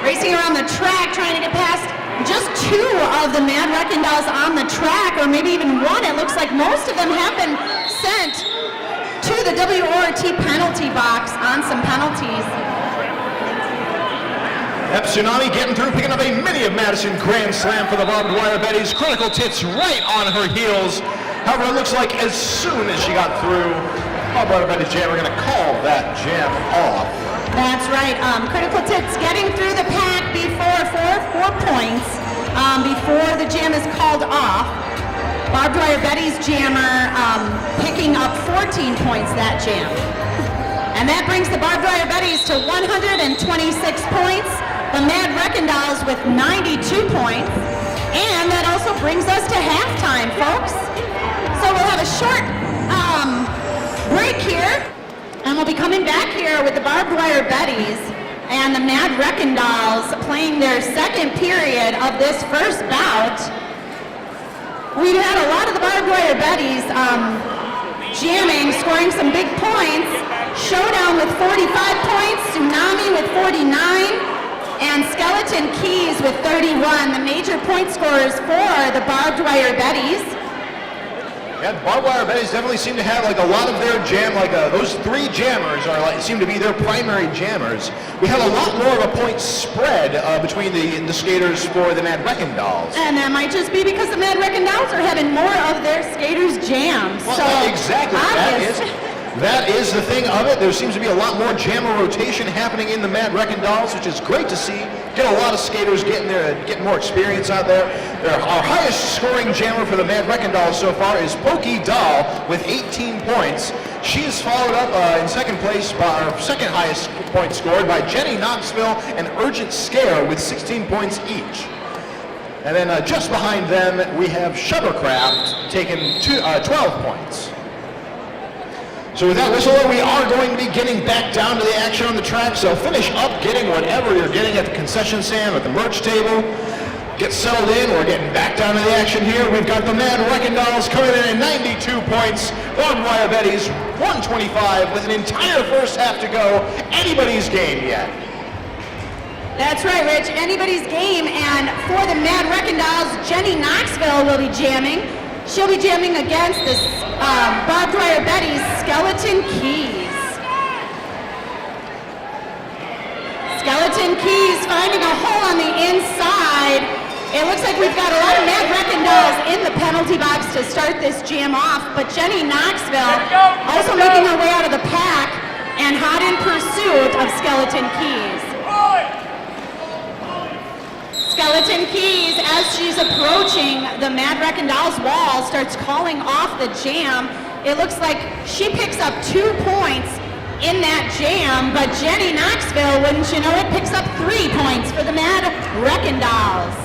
racing around the track, trying to get past just 2 of the Mad Wreckin Dolls on the track, or maybe even 1. It looks like most of them have been sent to the WORT penalty box on some penalties. Yep, Tsunami getting through, picking up a Mini of Madison Grand Slam for the Barbed Wire Betties. Critical Tits right on her heels. However, it looks like as soon as she got through, Barbed Wire Betties jam, we're going to call that jam off. That's right. Critical Tits getting through the pack before 4 points before the jam is called off. Barbed Wire Betties jammer picking up 14 points that jam. And that brings the Barbed Wire Betties to 126 points. The Mad Wreckin Dolls with 92 points. And that also brings us to halftime, folks. So we'll have a short break here. And we'll be coming back here with the Barbed Wire Betties and the Mad Wreckin Dolls playing their second period of this first bout. We've had a lot of the Barbed Wire Betties jamming, scoring some big points. Showdown with 45 points, Tsunami with 49, and Skeleton Keys with 31, the major point scorers for the Barbed Wire Betties. Yeah, the Barbed Wire Betties definitely seem to have like a lot of their jam, those 3 jammers are seem to be their primary jammers. We have a lot more of a point spread between the skaters for the Mad Wreckin Dolls. And that might just be because the Mad Wreckin Dolls are having more of their skaters' jams. Well, so exactly, that is the thing of it. There seems to be a lot more jammer rotation happening in the Mad Wreckin Dolls, which is great to see. Get a lot of skaters getting more experience out there. Our highest scoring jammer for the Mad Wreckin Dolls so far is Pokey Doll with 18 points. She is followed up in second place by our second highest point scored by Jenny Knoxville and Urgent Scare with 16 points each. And then just behind them we have Shuttercraft taking 12 points. So with that whistle, we are going to be getting back down to the action on the track. So finish up getting whatever you're getting at the concession stand, at the merch table. Get settled in. We're getting back down to the action here. We've got the Mad Wreckin Dolls coming in at 92 points. Barbed Wire Betties 125 with an entire first half to go. Anybody's game yet. That's right, Rich. Anybody's game. And for the Mad Wreckin' Dolls, Jenny Knoxville will be jamming. She'll be jamming against the Barbed Wire Betties Skeleton Keys. Skeleton Keys finding a hole on the inside. It looks like we've got a lot of Mad Wreckin' Dolls in the penalty box to start this jam off, but Jenny Knoxville also making her way out of the pack and hot in pursuit of Skeleton Keys. Skeleton Keys, as she's approaching the Mad Wreckin' Dolls wall, starts calling off the jam. It looks like she picks up 2 points in that jam, but Jenny Knoxville, wouldn't you know it, picks up 3 points for the Mad Wreckin' Dolls.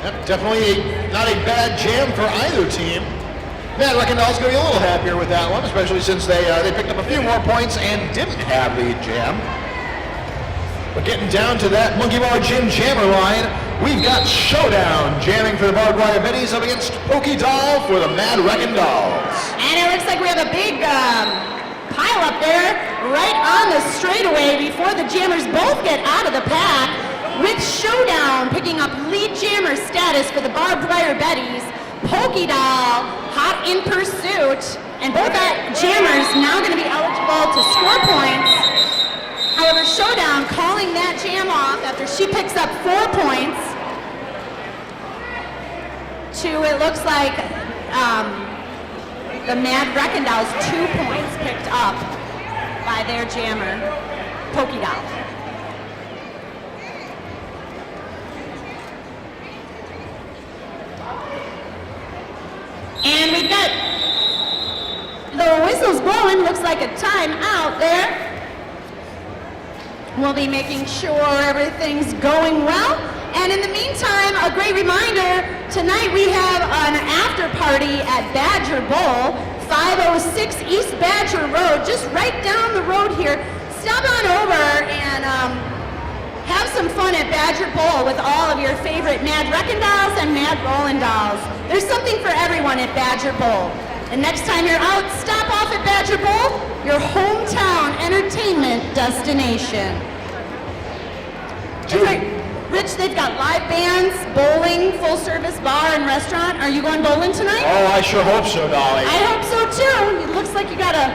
Yep, definitely not a bad jam for either team. Mad Wreckin' Dolls going to be a little happier with that one, especially since they picked up a few more points and didn't have the jam. But getting down to that Monkey Bar Gym jammer line, we've got Showdown jamming for the Barbed Wire Betties up against Pokey Doll for the Mad Wreckin' Dolls. And it looks like we have a big pile up there right on the straightaway before the jammers both get out of the pack, with Showdown picking up lead jammer status for the Barbed Wire Betties. Pokey Doll hot in pursuit, and both jammers now going to be eligible to score points. However, Showdown calling that jam off after she picks up 4 points to, it looks like, the Mad Wreckin' Dolls 2 points picked up by their jammer, Pokey Doll. And we've got the whistles blowing, looks like a timeout there. We'll be making sure everything's going well. And in the meantime, a great reminder, tonight we have an after party at Badger Bowl, 506 East Badger Road, just right down the road here. Stop on over and have some fun at Badger Bowl with all of your favorite Mad Wreckin' Dolls and Mad Rollin' Dolls. There's something for everyone at Badger Bowl. And next time you're out, stop off at Badger Bowl, your hometown entertainment destination. That's right. Rich, they've got live bands, bowling, full-service bar and restaurant. Are you going bowling tonight? Oh, I sure hope so, Dolly. I hope so too. It looks like you got a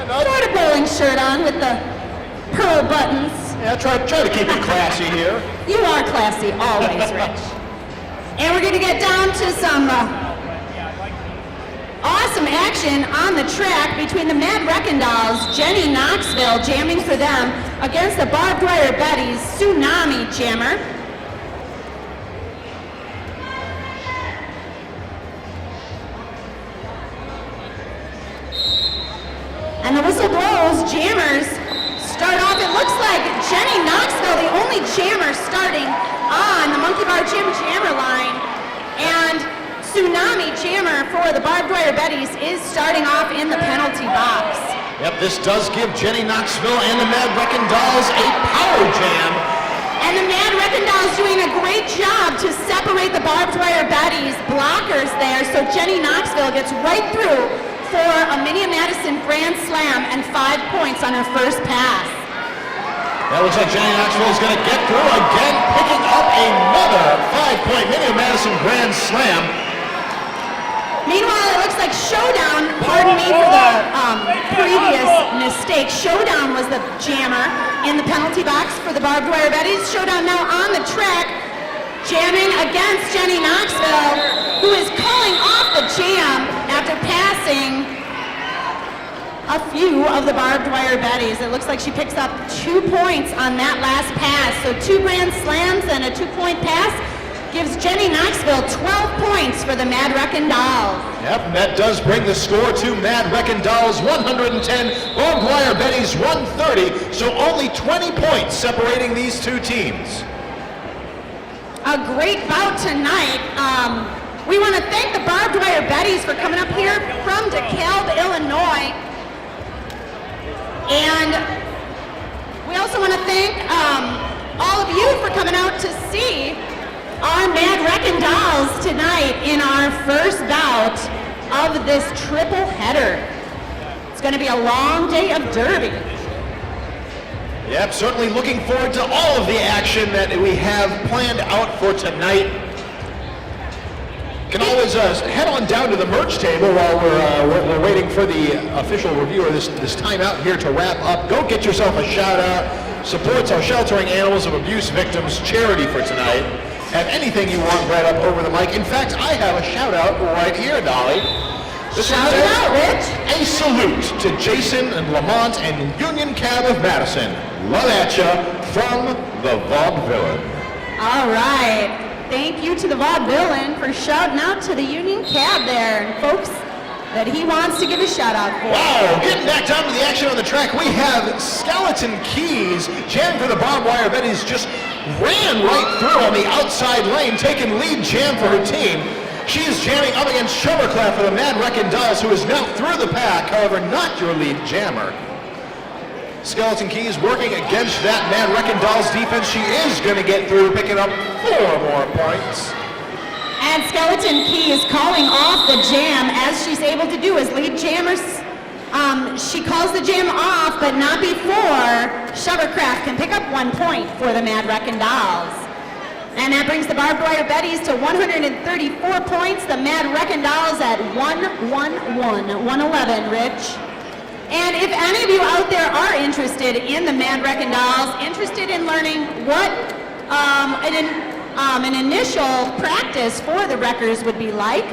sort of bowling shirt on with the pearl buttons. Yeah, try to keep it classy here. You are classy, always, Rich. And we're going to get down to some awesome action on the track between the Mad Wreckin' Dolls, Jenny Knoxville jamming for them, against the Barbed Wire Betties, Tsunami Jammer. And the whistle blows, jammers start off. It looks like Jenny Knoxville, the only jammer starting on the Monkey Bar Gym jammer line. And Tsunami Jammer for the Barbed Wire Betties is starting off in the penalty box. Yep, this does give Jenny Knoxville and the Mad Wreckin' Dolls a power jam. And the Mad Wreckin' Dolls doing a great job to separate the Barbed Wire Betties blockers there, so Jenny Knoxville gets right through for a Mini Madison Grand Slam and 5 points on her first pass. That looks like Jenny Knoxville is going to get through again, picking up another 5-point Mini Madison Grand Slam. Meanwhile, it looks like Showdown, pardon me for the previous mistake, Showdown was the jammer in the penalty box for the Barbed Wire Betties. Showdown now on the track, jamming against Jenny Knoxville, who is calling off the jam after passing a few of the Barbed Wire Betties. It looks like she picks up 2 points on that last pass. So 2 grand slams and a 2-point pass gives Jenny Knoxville 12 points for the Mad Wreckin' Dolls. Yep, and that does bring the score to Mad Wreckin' Dolls 110, Barbed Wire Betties 130, so only 20 points separating these two teams. A great bout tonight. We want to thank the Barbed Wire Betties for coming up here from DeKalb, Illinois. And we also want to thank all of you for coming out to see our Mad Wreckin' Dolls tonight in our first bout of this triple header. It's going to be a long day of derby. Yep, certainly looking forward to all of the action that we have planned out for tonight. You can always head on down to the merch table while we're waiting for the official review of this timeout here to wrap up. Go get yourself a shout out. Supports our Sheltering Animals of Abuse Victims charity for tonight. Have anything you want read up over the mic. In fact, I have a shout out right here, Dolly. Shout it out, Rich. A salute to Jason and Lamont and Union Cab of Madison. Love at ya from the Vaudevillain. All right. Thank you to the Vaudevillain for shouting out to the Union Cab there and folks that he wants to give a shout out for. Wow, getting back down to the action on the track, we have Skeleton Keys jammed for the barbed wire. Betties just ran right through on the outside lane, taking lead jam for her team. She is jamming up against Shoverclap for the Mad Wreckin Dolls, who is now through the pack, however, not your lead jammer. Skeleton Keys working against that Mad Wreckin Dolls defense. She is going to get through, picking up 4 more points. And Skeleton Key is calling off the jam, as she's able to do as lead jammers. She calls the jam off, but not before Shovercraft can pick up 1 point for the Mad Wreckin Dolls. And that brings the Barbed Wire Betties to 134 points. The Mad Wreckin Dolls at 111, Rich. And if any of you out there are interested in the Mad Wreckin Dolls, interested in learning what an initial practice for the Wreckers would be like,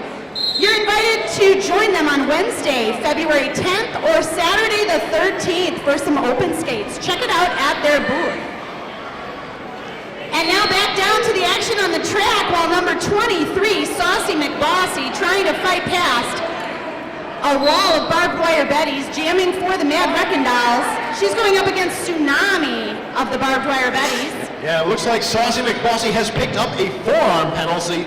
you're invited to join them on Wednesday, February 10th or Saturday the 13th for some open skates. Check it out at their booth. And now back down to the action on the track while number 23, Saucy McBossy, trying to fight past a wall of Barbed Wire Betties, jamming for the Mad Wreckin Dolls. She's going up against Tsunami of the Barbed Wire Betties. Yeah, it looks like Saucy McBossy has picked up a forearm penalty,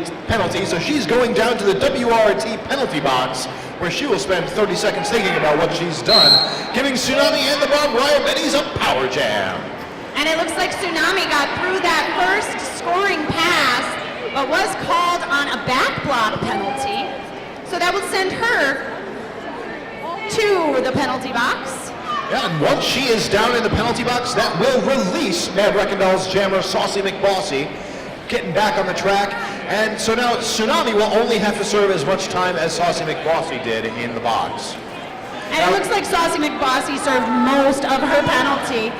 so she's going down to the WRT penalty box, where she will spend 30 seconds thinking about what she's done, giving Tsunami and the Barbed Wire Betties a power jam. And it looks like Tsunami got through that first scoring pass, but was called on a back block penalty. So that will send her to the penalty box. Yeah, and once she is down in the penalty box, that will release Mad Wreckin Dolls jammer Saucy McBossy, getting back on the track. And so now Tsunami will only have to serve as much time as Saucy McBossy did in the box. And it looks like Saucy McBossy served most of her penalty.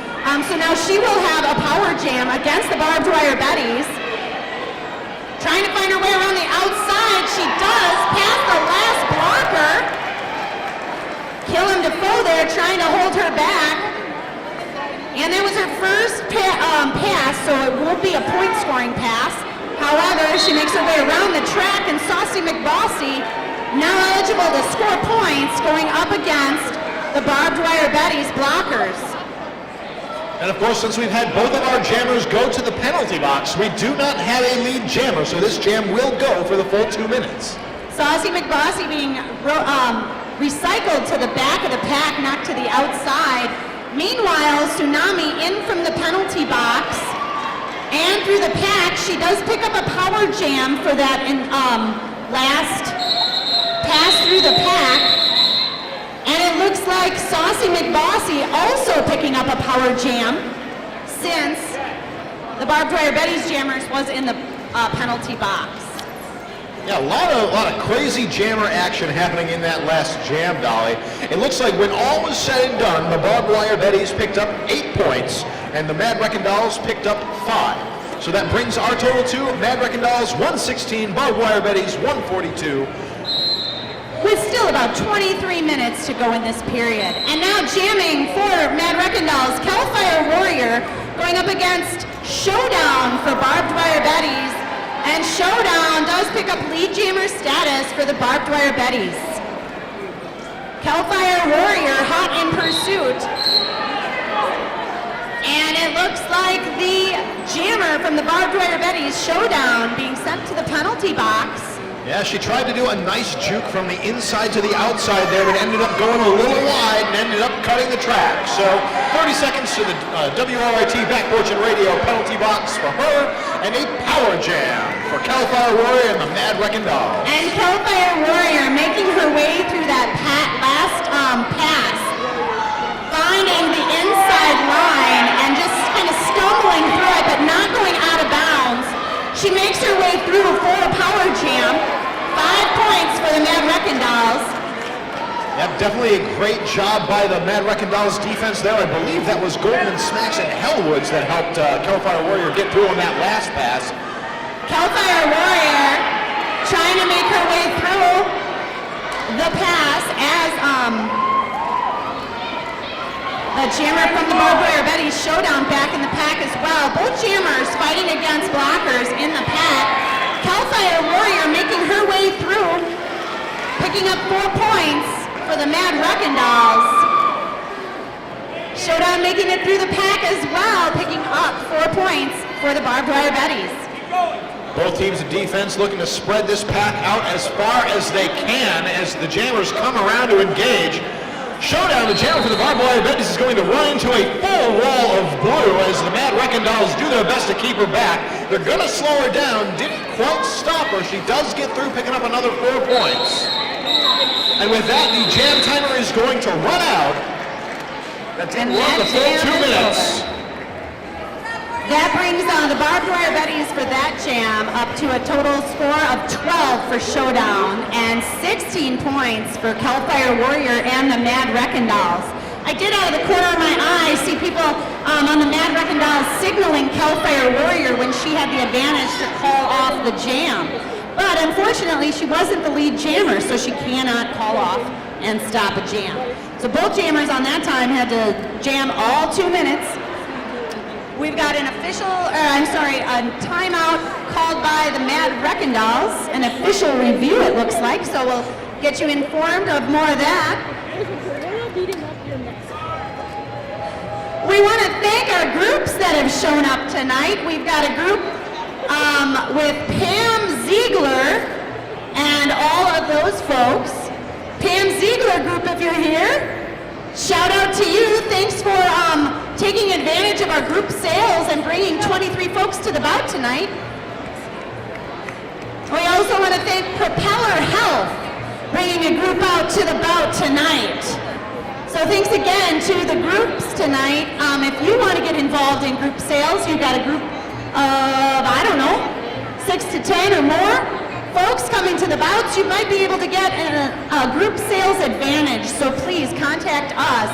So now she will have a power jam against the Barbed Wire Betties. Trying to find her way around the outside. She does, past the last blocker. Killing Defoe there, trying to hold her back. And that was her first pass, so it won't be a point-scoring pass. However, she makes her way around the track, and Saucy McBossy, now eligible to score points, going up against the Barbed Wire Betties blockers. And of course, since we've had both of our jammers go to the penalty box, we do not have a lead jammer, so this jam will go for the full 2 minutes. Saucy McBossy being recycled to the back of the pack, knocked to the outside. Meanwhile, Tsunami in from the penalty box and through the pack. She does pick up a power jam for that last pass through the pack. And it looks like Saucy McBossy also picking up a power jam, since the Barbed Wire Betties jammers was in the penalty box. Yeah, a lot of crazy jammer action happening in that last jam, Dolly. It looks like when all was said and done, the Barbed Wire Betties picked up 8 points, and the Mad Wreckin Dolls picked up 5. So that brings our total to Mad Wreckin Dolls 116, Barbed Wire Betties 142. With still about 23 minutes to go in this period. And now jamming for Mad Wreckin Dolls, Hellfire Warrior going up against Showdown for Barbed Wire Betties. And Showdown does pick up lead jammer status for the Barbed Wire Betties. Hellfire Warrior hot in pursuit. And it looks like the jammer from the Barbed Wire Betties, Showdown, being sent to the penalty box. Yeah, she tried to do a nice juke from the inside to the outside there, but ended up going a little wide and ended up cutting the track. So 30 seconds to the WRIT Back Porch and Radio penalty box for her, and a power jam for Hellfire Warrior and the Mad Wreckin Dolls. And Hellfire Warrior making her way through that last pass, finding the inside line and Definitely a great job by the Mad Wreckin' Dolls defense there. I believe that was Golden Smacks and Hellwoods that helped Hellfire Warrior get through on that last pass. Hellfire Warrior trying to make her way through the pass as the jammer from the Barbed Wire Betties showdown back in the pack as well. Both jammers fighting against blockers in the pack. Hellfire Warrior making her way through, picking up 4 points for the Mad Wreckin' Dolls. Showdown making it through the pack as well, picking up 4 points for the Barbed Wire Betties. Both teams of defense looking to spread this pack out as far as they can as the jammers come around to engage. Showdown, the jammer for the Barbed Wire Betties is going to run into a full wall of blue as the Mad Wreckin' Dolls do their best to keep her back. They're going to slow her down. Didn't quite stop her. She does get through, picking up another 4 points. And with that, the jam timer is going to run out. That's going to run the full 2 minutes. That brings the Barbed Wire Betties for that jam up to a total score of 12 for Showdown and 16 points for Hellfire Warrior and the Mad Wreckin' Dolls. I did out of the corner of my eye see people on the Mad Wreckin' Dolls signaling Hellfire Warrior when she had the advantage to call off the jam. But unfortunately, she wasn't the lead jammer, so she cannot call off and stop a jam. So both jammers on that time had to jam all 2 minutes. We've got an a timeout called by the Mad Wreckin' Dolls, an official review it looks like, so we'll get you informed of more of that. We want to thank our groups that have shown up tonight. We've got a group with Pam Ziegler and all of those folks. Pam Ziegler group, if you're here, shout out to you. Thanks for taking advantage of our group sales and bringing 23 folks to the bout tonight. We also want to thank Propeller Health, bringing a group out to the bout tonight. So thanks again to the groups tonight. If you want to get involved in group sales, you've got a group of, 6 to 10 or more folks coming to the bouts, you might be able to get a group sales advantage. So please contact us.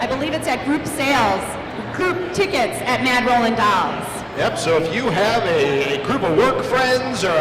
I believe it's at group sales, group tickets at Mad Rollin' Dolls. Yep, so if you have a group of work friends or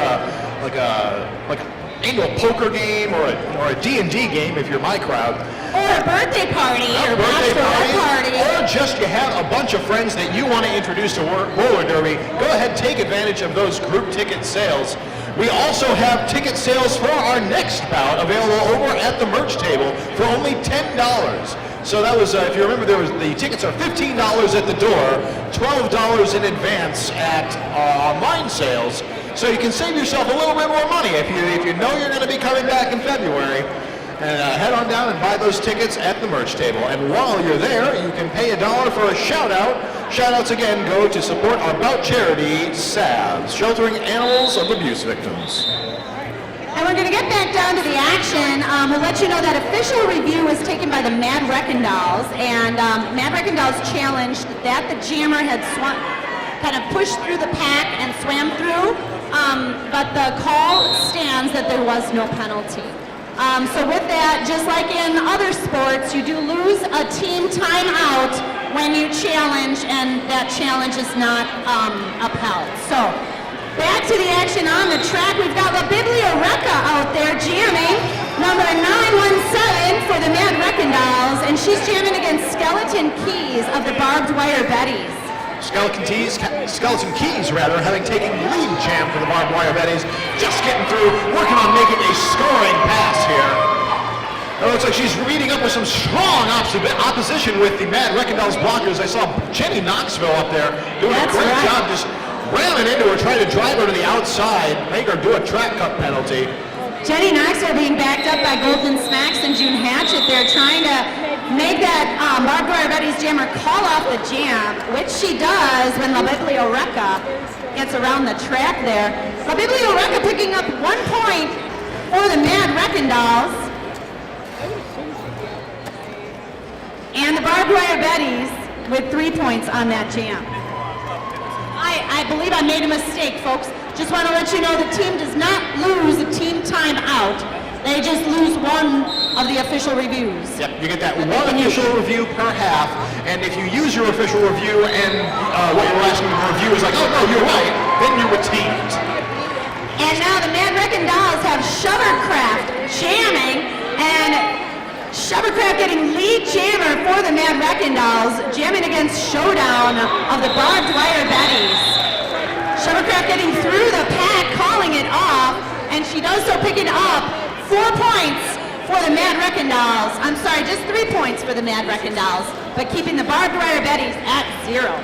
like an annual poker game or a D&D game, if you're my crowd. Or a birthday party or bachelorette party. Or just you have a bunch of friends that you want to introduce to roller derby, go ahead, take advantage of those group ticket sales. We also have ticket sales for our next bout available over at the merch table for only $10. So that was, if you remember, the tickets are $15 at the door, $12 in advance at online sales. So you can save yourself a little bit more money if you know you're going to be coming back in February. And head on down and buy those tickets at the merch table. And while you're there, you can pay $1 for a shout-out. Shout-outs, again, go to support our bout charity, SAVS, Sheltering Animals of Abuse Victims. And we're going to get back down to the action. We'll let you know that official review was taken by the Mad Wreckin' Dolls. And Mad Wreckin' Dolls challenged that the jammer had kind of pushed through the pack and swam through. But the call stands that there was no penalty. So with that, just like in other sports, you do lose a team timeout when you challenge, and that challenge is not upheld. So back to the action on the track. We've got La Biblioreca out there jamming, number 917 for the Mad Wreckin' Dolls, and she's jamming against Skeleton Keys of the Barbed Wire Betties. Skeleton Keys, having taken lead jam for the Barbed Wire Betties, just getting through, working on making a scoring pass here. It looks like she's meeting up with some strong opposition with the Mad Wreckin' Dolls blockers. I saw Jenny Knoxville up there doing a great job, just ramming into her, trying to drive her to the outside, make her do a track cut penalty. Jenny Knoxville being backed up by Golden Smacks and June Hatchett. They're trying to make that Barbed Wire Betties jammer call off the jam, which she does when La Biblioreca gets around the track there. La Biblioreca picking up 1 point for the Mad Wreckin' Dolls. And the Barbed Wire Betties with 3 points on that jam. I believe I made a mistake, folks. Just want to let you know the team does not lose a team timeout. They just lose one of the official reviews. Yep, you get that one official review per half, and if you use your official review and what you're asking to review is like, oh no, you're right, then you retain it. And now the Mad Wreckin' Dolls have Shovercraft jamming, and Shovercraft getting lead jammer for the Mad Wreckin' Dolls, jamming against Showdown of the Barbed Wire Betties. Shovercraft getting through the pack, calling it off, and she does so picking up 4 points for the Mad Wreckin' Dolls. I'm sorry, just 3 points for the Mad Wreckin' Dolls, but keeping the Barbed Wire Betties at 0.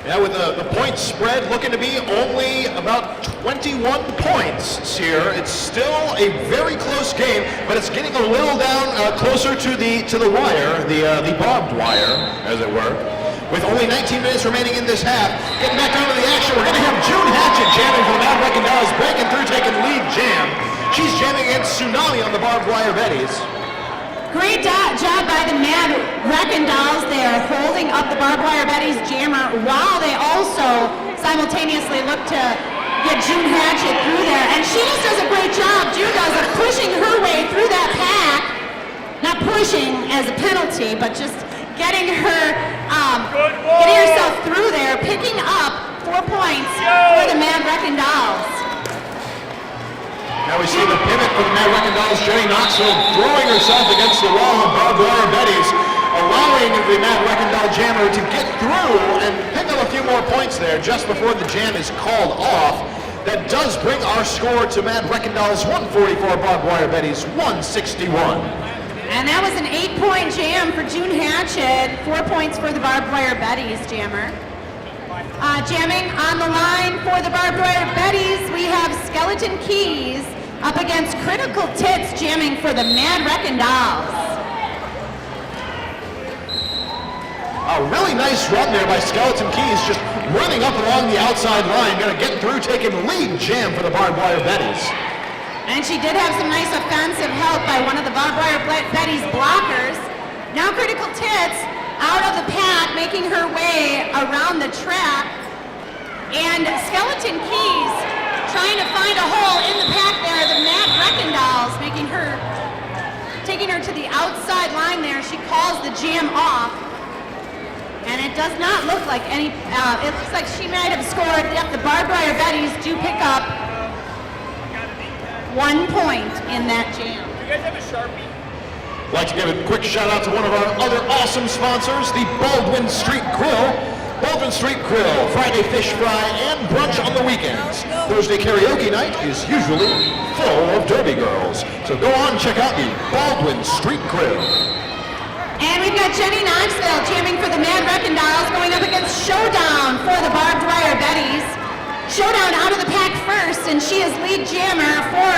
Yeah, with the point spread looking to be only about 21 points here. It's still a very close game, but it's getting a little down closer to the wire, the barbed wire, as it were. With only 19 minutes remaining in this half, getting back down to the action, we're going to have June Hatchet jamming for the Mad Wreckin' Dolls, breaking through, taking lead jam. She's jamming against Tsunami on the Barbed Wire Betties. Great job by the Mad Wreckin' Dolls there, holding up the Barbed Wire Betties jammer while they also simultaneously look to get June Hatchet through there. And she just does a great job, June does, of pushing her way through that pack. Not pushing as a penalty, but just getting herself through there, picking up 4 points for the Mad Wreckin' Dolls. Now we see the pivot for the Mad Wreckin' Dolls. Jenny Knoxville throwing herself against the wall of Barbed Wire Betties, allowing the Mad Wreckin' Doll jammer to get through and pick up a few more points there just before the jam is called off. That does bring our score to Mad Wreckin' Dolls 144, Barbed Wire Betties 161. And that was an 8-point jam for June Hatchet, 4 points for the Barbed Wire Betties jammer. Jamming on the line for the Barbed Wire Betties, we have Skeleton Keys up against Critical Tits jamming for the Mad Wreckin' Dolls. A really nice run there by Skeleton Keys, just running up along the outside line, going to get through, taking the lead jam for the Barbed Wire Betties. And she did have some nice offensive help by one of the Barbed Wire Betties blockers. Now Critical Tits out of the pack, making her way around the track. And Skeleton Keys trying to find a hole in the pack there. The Mad Wreckin' Dolls taking her to the outside line there. She calls the jam off. And it does not look like any, it looks like she might have scored. Yep, the Barbed Wire Betties do pick up 1 point in that jam. Do you guys have a Sharpie? I'd like to give a quick shout out to one of our other awesome sponsors, the Baldwin Street Grill. Baldwin Street Grill, Friday fish fry and brunch on the weekends. Thursday karaoke night is usually full of derby girls. So go on, check out the Baldwin Street Grill. And we've got Jenny Knoxville jamming for the Mad Wreckin' Dolls, going up against Showdown for the Barbed Wire Betties. Showdown out of the pack first, and she is lead jammer for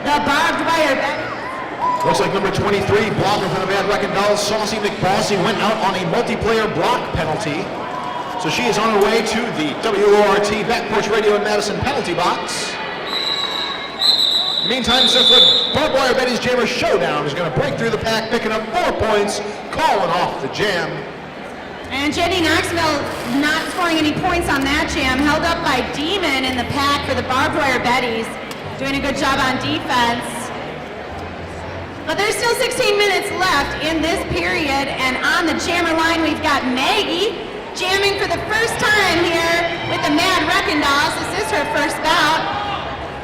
the Barbed Wire Betties. Looks like number 23, blocker for the Mad Wreckin' Dolls, Saucy McBossy, went out on a multiplayer block penalty. So she is on her way to the WORT Back Porch Radio in Madison penalty box. Meantime, so for Barbed Wire Betties jammer Showdown is going to break through the pack, picking up 4 points, calling off the jam. And Jenny Knoxville not scoring any points on that jam, held up by Demon in the pack for the Barbed Wire Betties, doing a good job on defense. But there's still 16 minutes left in this period, and on the jammer line we've got Maggie jamming for the first time here with the Mad Wreckin' Dolls. This is her first bout.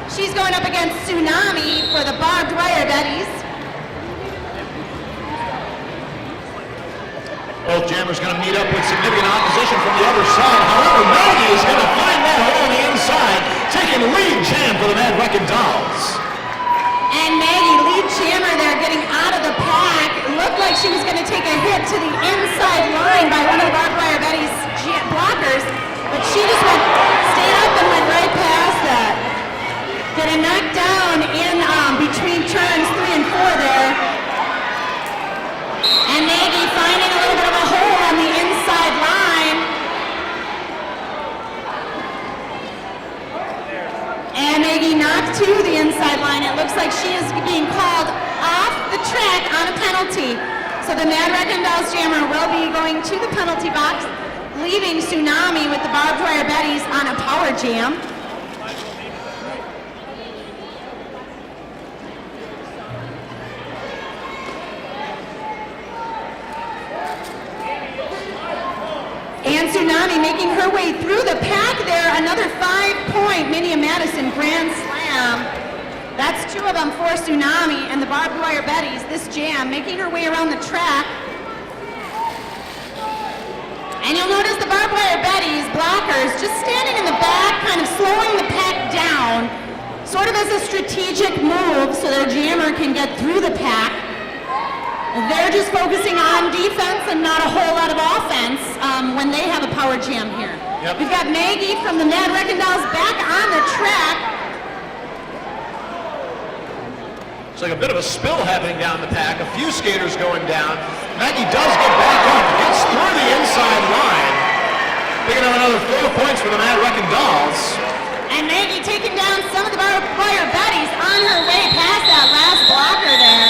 She's going up against Tsunami for the Barbed Wire Betties. Both jammers going to meet up with significant opposition from the other side. However, Maggie is going to find that hole on the inside, taking lead jam for the Mad Wreckin' Dolls. And Maggie, lead jammer there, getting out of the pack. It looked like she was going to take a hit to the inside line by one of the Barbed Wire Betties blockers, but she just stayed up and went right past that. Getting knocked down in between turns 3 and 4 there. And Maggie finding a little bit of a hole on the inside line. And Maggie knocked to the inside line. It looks like she is being called off the track on a penalty. So the Mad Wreckin' Dolls jammer will be going to the penalty box, leaving Tsunami with the Barbed Wire Betties on a power jam. And Tsunami making her way through the pack there. Another 5-point Minia Madison Grand Slam. That's 2 of them for Tsunami and the Barbed Wire Betties. This jam making her way around the track. And you'll notice the Barbed Wire Betties, blockers, just standing in the back, kind of slowing the pack down, sort of as a strategic move so their jammer can get through the pack. They're just focusing on defense and not a whole lot of offense when they have a power jam here. Yep. We've got Maggie from the Mad Wreckin Dolls back on the track. It's like a bit of a spill happening down the pack. A few skaters going down. Maggie does get back up, gets through the inside line. Picking up another 4 points for the Mad Wreckin Dolls. And Maggie taking down some of the Barbed Wire Betties on her way past that last blocker there.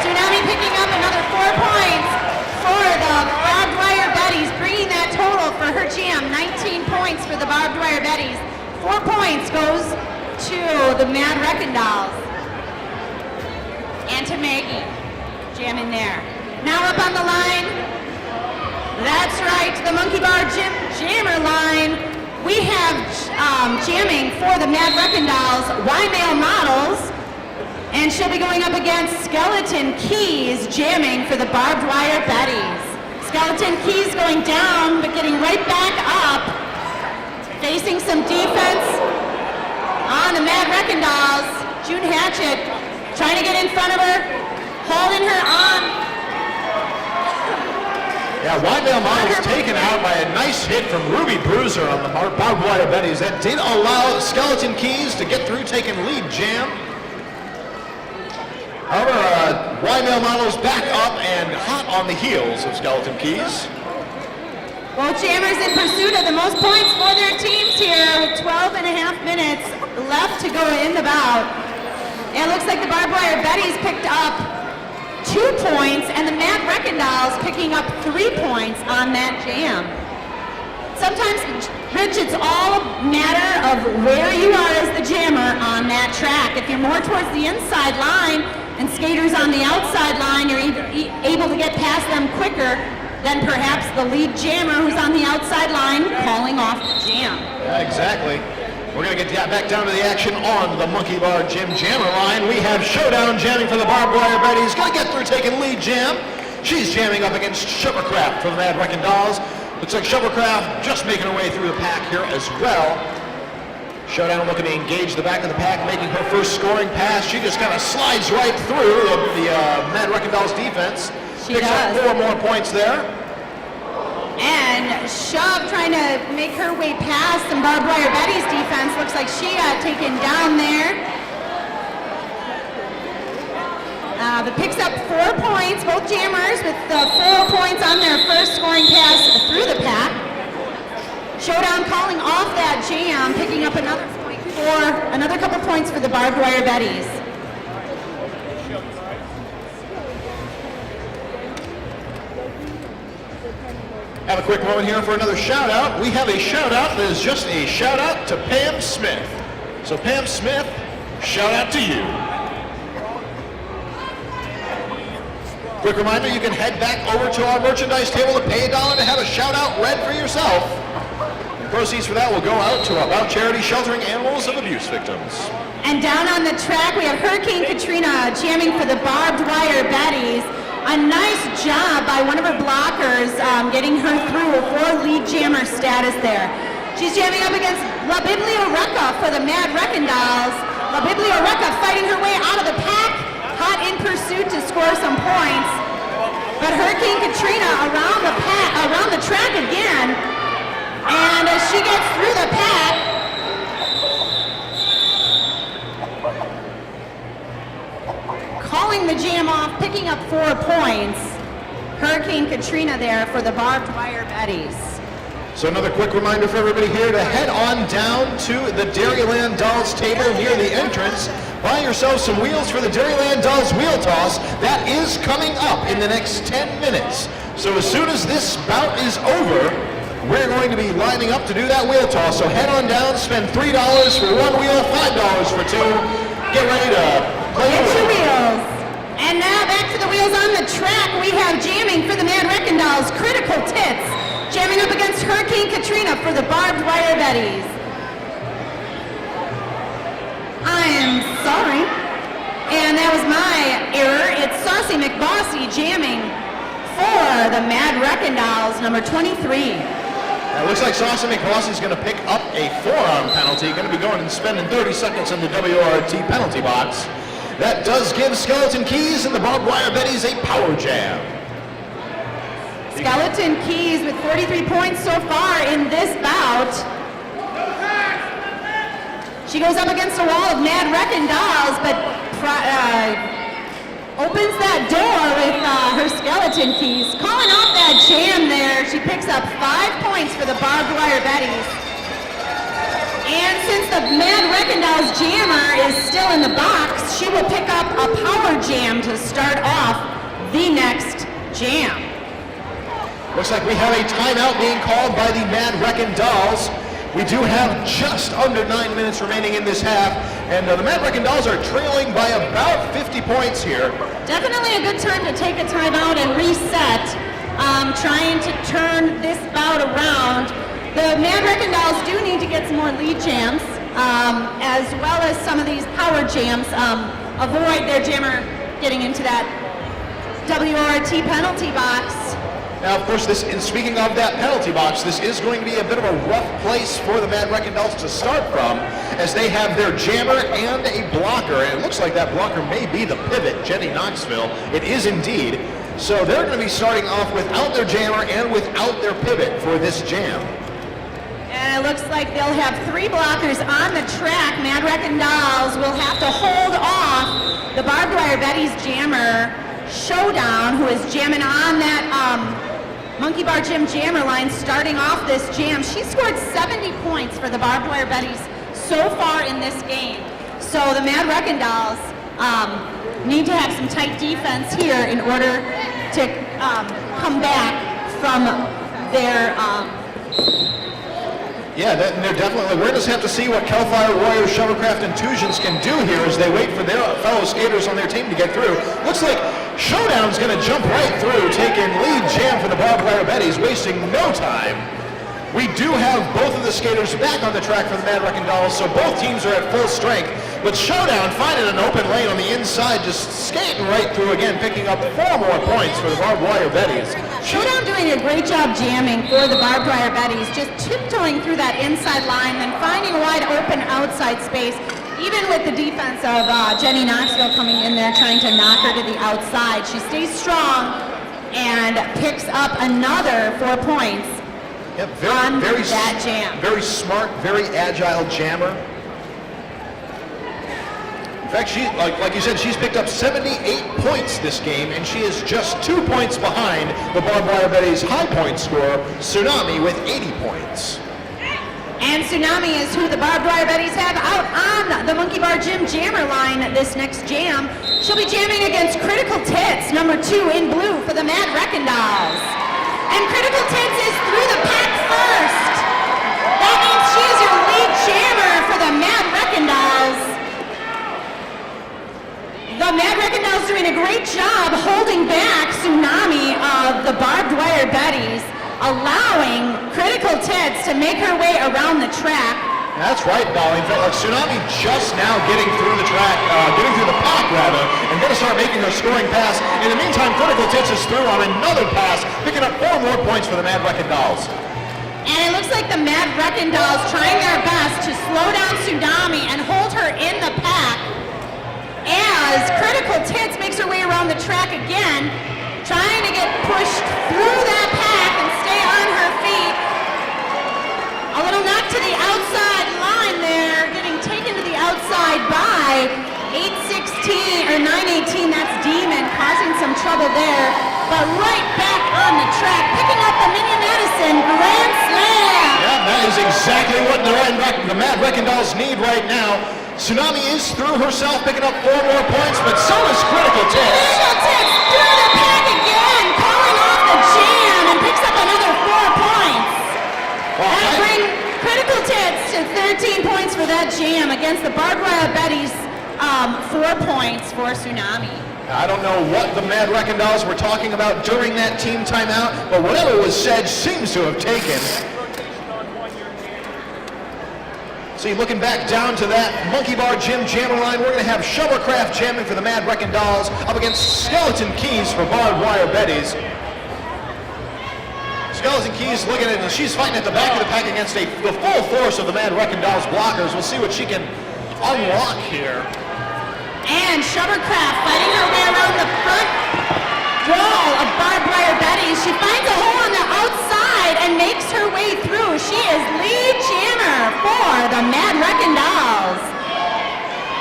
Tsunami picking up another 4 points for the Barbed Wire Betties, bringing that total for her jam, 19 points for the Barbed Wire Betties. 4 points goes to the Mad Wreckin Dolls. And to Maggie, jamming there. Now up on the line, that's right, the Monkey Bar Jammer line. We have jamming for the Mad Wreckin Dolls, Y-Mail Models, and she'll be going up against Skeleton Keys, jamming for the Barbed Wire Betties. Skeleton Keys going down, but getting right back up, facing some defense on the Mad Wreckin Dolls. June Hatchet trying to get in front of her, holding her on. Yeah, Y-Mail Models taken out by a nice hit from Ruby Bruiser on the Barbed Wire Betties. That did allow Skeleton Keys to get through, taking lead jam. However, Y-Mail Models back up and hot on the heels of Skeleton Keys. Both jammers in pursuit of the most points for their teams here with 12 and a half minutes left to go in the bout. It looks like the Barbed Wire Betties picked up 2 points and the Mad Wreckin Dolls picking up 3 points on that jam. Sometimes, Rich, it's all a matter of where you are as the jammer on that track. If you're more towards the inside line and skaters on the outside line, you're able to get past them quicker than perhaps the lead jammer who's on the outside line calling off the jam. Yeah, exactly. We're going to get back down to the action on the Monkey Bar Jim Jammer line. We have Showdown jamming for the Barbed Wire Betties. Going to get through taking lead jam. She's jamming up against Shovelcraft for the Mad Wreckin Dolls. Looks like Shovelcraft just making her way through the pack here as well. Showdown looking to engage the back of the pack, making her first scoring pass. She just kind of slides right through the Mad Wreckin Dolls defense. She Picks does. up 4 more points there. And Shove trying to make her way past some Barbed Wire Betty's defense. Looks like she got taken down there. But picks up 4 points, both jammers with the 4 points on their first scoring pass through the pack. Showdown calling off that jam, picking up another point for another couple points for the Barbed Wire Betties. Have a quick moment here for another shout out. We have a shout out that is just a shout out to Pam Smith. So Pam Smith, shout out to you. Quick reminder, you can head back over to our merchandise table to pay $1 to have a shout out read for yourself. And proceeds for that will go out to our Bout charity sheltering animals of abuse victims. And down on the track, we have Hurricane Katrina jamming for the Barbed Wire Betties. A nice job by one of her blockers getting her through for lead jammer status there. She's jamming up against La Biblioreca for the Mad Wreckin Dolls. La Biblioreca fighting her way out of the pack, hot in pursuit to score some points. But Hurricane Katrina around the track again. And as she gets through the pack, calling the jam off, picking up 4 points. Hurricane Katrina there for the Barbed Wire Betties. So another quick reminder for everybody here to head on down to the Dairyland Dolls table near the entrance. Buy yourself some wheels for the Dairyland Dolls wheel toss. That is coming up in the next 10 minutes. So as soon as this bout is over, we're going to be lining up to do that wheel toss. So head on down, spend $3 for 1 wheel, $5 for 2. Get ready to play Get the your wheel. wheels. And now back to the wheels on the track. We have jamming for the Mad Wreckin Dolls. Queen Katrina for the Barbed Wire Betties. I am sorry. And that was my error. It's Saucy McBossy jamming for the Mad Wreckin Dolls, number 23. It looks like Saucy McBossy's going to pick up a forearm penalty. Going to be going and spending 30 seconds in the WRT penalty box. That does give Skeleton Keys and the Barbed Wire Betties a power jam. Skeleton Keys with 43 points so far in this bout. She goes up against a wall of Mad Wreckin Dolls, but opens that door with her Skeleton Keys. Calling off that jam there, she picks up 5 points for the Barbed Wire Betties. And since the Mad Wreckin Dolls jammer is still in the box, she will pick up a power jam to start off the next jam. Looks like we have a timeout being called by the Mad Wreckin Dolls. We do have just under 9 minutes remaining in this half, and the Mad Wreckin Dolls are trailing by about 50 points here. Definitely a good time to take a timeout and reset, trying to turn this bout around. The Mad Wreckin Dolls do need to get some more lead jams, as well as some of these power jams. Avoid their jammer getting into that WRT penalty box. Now, of course, speaking of that penalty box, this is going to be a bit of a rough place for the Mad Wreckin Dolls to start from, as they have their jammer and a blocker, and it looks like that blocker may be the pivot, Jenny Knoxville. It is indeed. So they're going to be starting off without their jammer and without their pivot for this jam. And it looks like they'll have 3 blockers on the track. Mad Wreckin Dolls will have to hold off the Barbed Wire Betties jammer, Showdown, who is jamming on that Monkey Bar Gym jammer line starting off this jam. She scored 70 points for the Barbed Wire Betties so far in this game. So the Mad Wreckin Dolls need to have some tight defense here in order to come back from their Yeah, they're definitely, we're just have to see what Hellfire Warrior Shuttlecraft Intuitions can do here as they wait for their fellow skaters on their team to get through. Looks like Showdown's going to jump right through, taking lead jam for the Barbed Wire Betties, wasting no time. We do have both of the skaters back on the track for the Mad Wreckin Dolls, so both teams are at full strength. But Showdown finding an open lane on the inside, just skating right through again, picking up 4 more points for the Barbed Wire Betties. Showdown doing a great job jamming for the Barbed Wire Betties, just tiptoeing through that inside line, then finding a wide open outside space, even with the defense of Jenny Knoxville coming in there trying to knock her to the outside. She stays strong and picks up another 4 points. Yep, very that jam. Very smart, very agile jammer. In fact, she, like you said, she's picked up 78 points this game, and she is just 2 points behind the Barbed Wire Betties' high point scorer, Tsunami, with 80 points. And Tsunami is who the Barbed Wire Betties have out on the Monkey Bar Gym jammer line this next jam. She'll be jamming against Critical Tits, number 2 in blue for the Mad Wreckin Dolls. And Critical Tits is through the pack first. That means she is your lead jammer for the Mad Wreckin Dolls. The Mad Wreckin Dolls doing a great job holding back Tsunami of the Barbed Wire Betties, allowing Critical Tits to make her way around the track. That's right, Dolly. In fact, like Tsunami just now getting through the track, getting through the pack rather, and going to start making her scoring pass. In the meantime, Critical Tits is through on another pass, picking up 4 more points for the Mad Wreckin Dolls. And it looks like the Mad Wreckin Dolls trying their best to slow down Tsunami and hold her in the pack as Critical Tits makes her way around the track again, trying to get pushed through that pack and stay on her feet. A little knock to the outside line there, getting taken to the outside by 816 or 918, that's Demon, causing some trouble there. But right back on the track, picking up the Minion Madison Grand Slam. Yeah, that is exactly what the Mad Wreckin Dolls need right now. Tsunami is through herself, picking up 4 more points, but so is Critical Tits. Critical Tits through the pack again, calling off the jam and picks up another 4 points. That'll bring Critical Tits to 13 points for that jam against the Barbed Wire Betties, 4 points for Tsunami. I don't know what the Mad Wreckin Dolls were talking about during that team timeout, but whatever was said seems to have taken See, looking back down to that Monkey Bar Gym jamming line, we're going to have Shovelcraft jamming for the Mad Wreckin' Dolls up against Skeleton Keys for Barbed Wire Betties. Skeleton Keys looking at it, she's fighting at the back of the pack against the full force of the Mad Wreckin' Dolls blockers. We'll see what she can unlock here. And Shovelcraft fighting her way around the front wall of Barbed Wire Betties. She finds a hole on the outside and makes her way through. She is lead jammer for the Mad Wreckin' Dolls.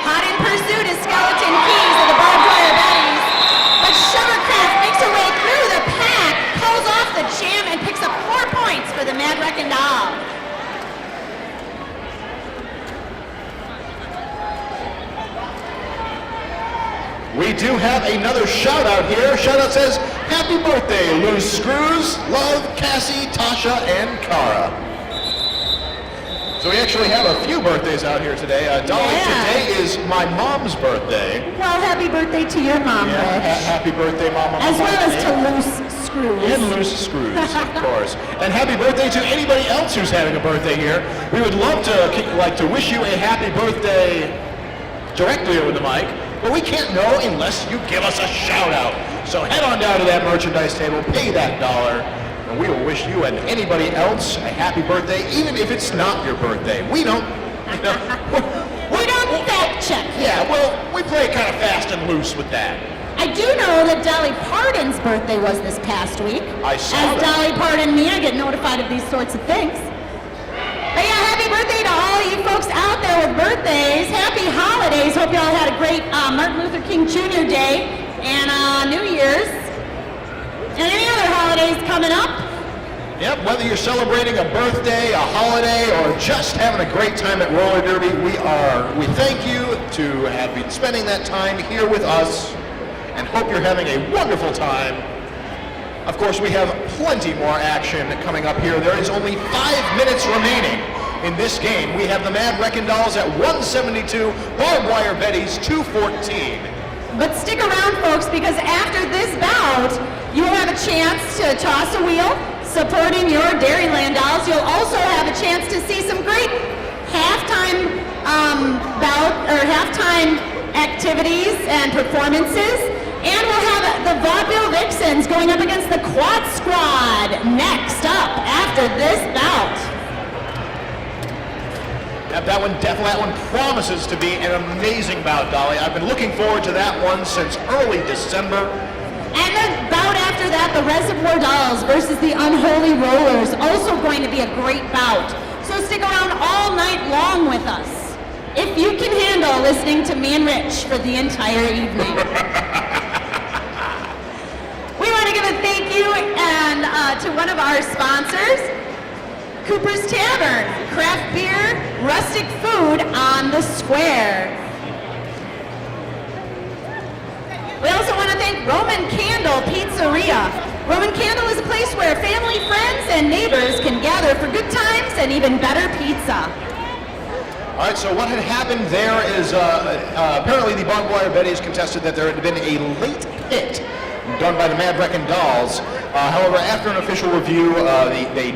Hot in pursuit is Skeleton Keys of the Barbed Wire Betties. But Shovelcraft makes her way through the pack, pulls off the jam, and picks up 4 points for the Mad Wreckin' Dolls. We do have another shout out here. Shout out says, happy birthday, Loose Screws, love, Cassie, Tasha, and Cara. So we actually have a few birthdays out here today. Dolly, today is my mom's birthday. Well, happy birthday to your mom, Rich. Happy birthday, Mama. As well as to Loose Screws. And Loose Screws, of course. And happy birthday to anybody else who's having a birthday here. We would love to wish you a happy birthday directly over the mic. But we can't know unless you give us a shout out. So head on down to that merchandise table, pay that $1, and we will wish you and anybody else a happy birthday, even if it's not your birthday. We don't, we don't fact check. Yeah, well, we play kind of fast and loose with that. I do know that Dolly Parton's birthday was this past week. I saw As that. Dolly Parton and me, I get notified of these sorts of things. But yeah, happy birthday to all you folks out there with birthdays. Happy holidays. Hope you all had a great Martin Luther King Jr. Day and New Year's. And any other holidays coming up. Yep, whether you're celebrating a birthday, a holiday, or just having a great time at roller derby, we thank you to have been spending that time here with us and hope you're having a wonderful time. Of course, we have plenty more action coming up here. There is only 5 minutes remaining in this game. We have the Mad Wreckin' Dolls at 172, Barbed Wire Betties 214. But stick around, folks, because after this bout, you will have a chance to toss a wheel supporting your Dairyland Dolls. You'll also have a chance to see some great halftime halftime activities and performances. And we'll have the Vaudeville Vixens going up against the Quad Squad next up after this bout. That one promises to be an amazing bout, Dolly. I've been looking forward to that one since early December. And the bout after that, the Reservoir Dolls versus the Unholy Rollers, also going to be a great bout. So stick around all night long with us, if you can handle listening to me and Rich for the entire evening. We want to give a thank you to one of our sponsors, Cooper's Tavern, craft beer, rustic food on the square. We also want to thank Roman Candle Pizzeria. Roman Candle is a place where family, friends, and neighbors can gather for good times and even better pizza. All right, so what had happened there is apparently the Barbed Wire Betties contested that there had been a late hit done by the Mad Wreckin' Dolls. However, after an official review, the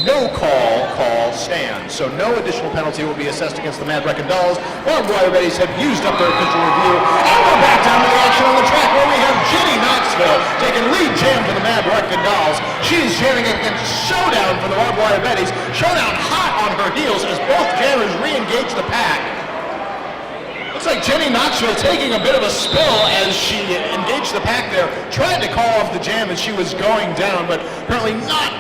no call stands. So no additional penalty will be assessed against the Mad Wreckin' Dolls. Barbed Wire Betties have used up their official review. And we're back down to the action on the track where we have Jenny Knoxville taking lead jam for the Mad Wreckin' Dolls. She's jamming against Showdown for the Barbed Wire Betties. Showdown hot on her heels as both jammers re-engage the pack. Looks like Jenny Knoxville taking a bit of a spill as she engaged the pack there, trying to call off the jam as she was going down, but apparently not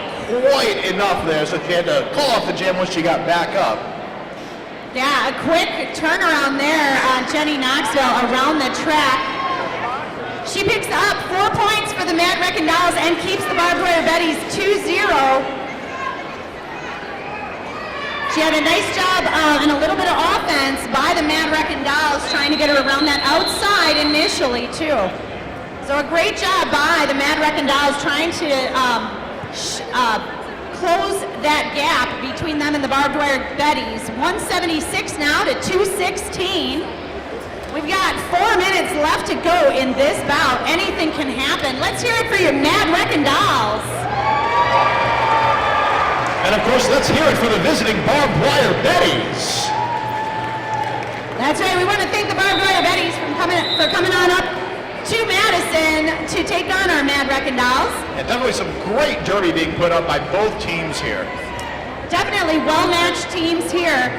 quite enough there, so she had to call off the jam once she got back up. Yeah, a quick turnaround there on Jenny Knoxville around the track. She picks up 4 points for the Mad Wreckin' Dolls and keeps the Barbed Wire Betties 2-0. She had a nice job and a little bit of offense by the Mad Wreckin' Dolls, trying to get her around that outside initially, too. So a great job by the Mad Wreckin' Dolls trying to close that gap between them and the Barbed Wire Betties. 176 now to 216. We've got 4 minutes left to go in this bout. Anything can happen. Let's hear it for your Mad Wreckin' Dolls. And of course, let's hear it for the visiting Barbed Wire Betties. That's right. We want to thank the Barbed Wire Betties for coming on up to Madison to take on our Mad Wreckin dolls. And definitely some great derby being put up by both teams here. Definitely well-matched teams here.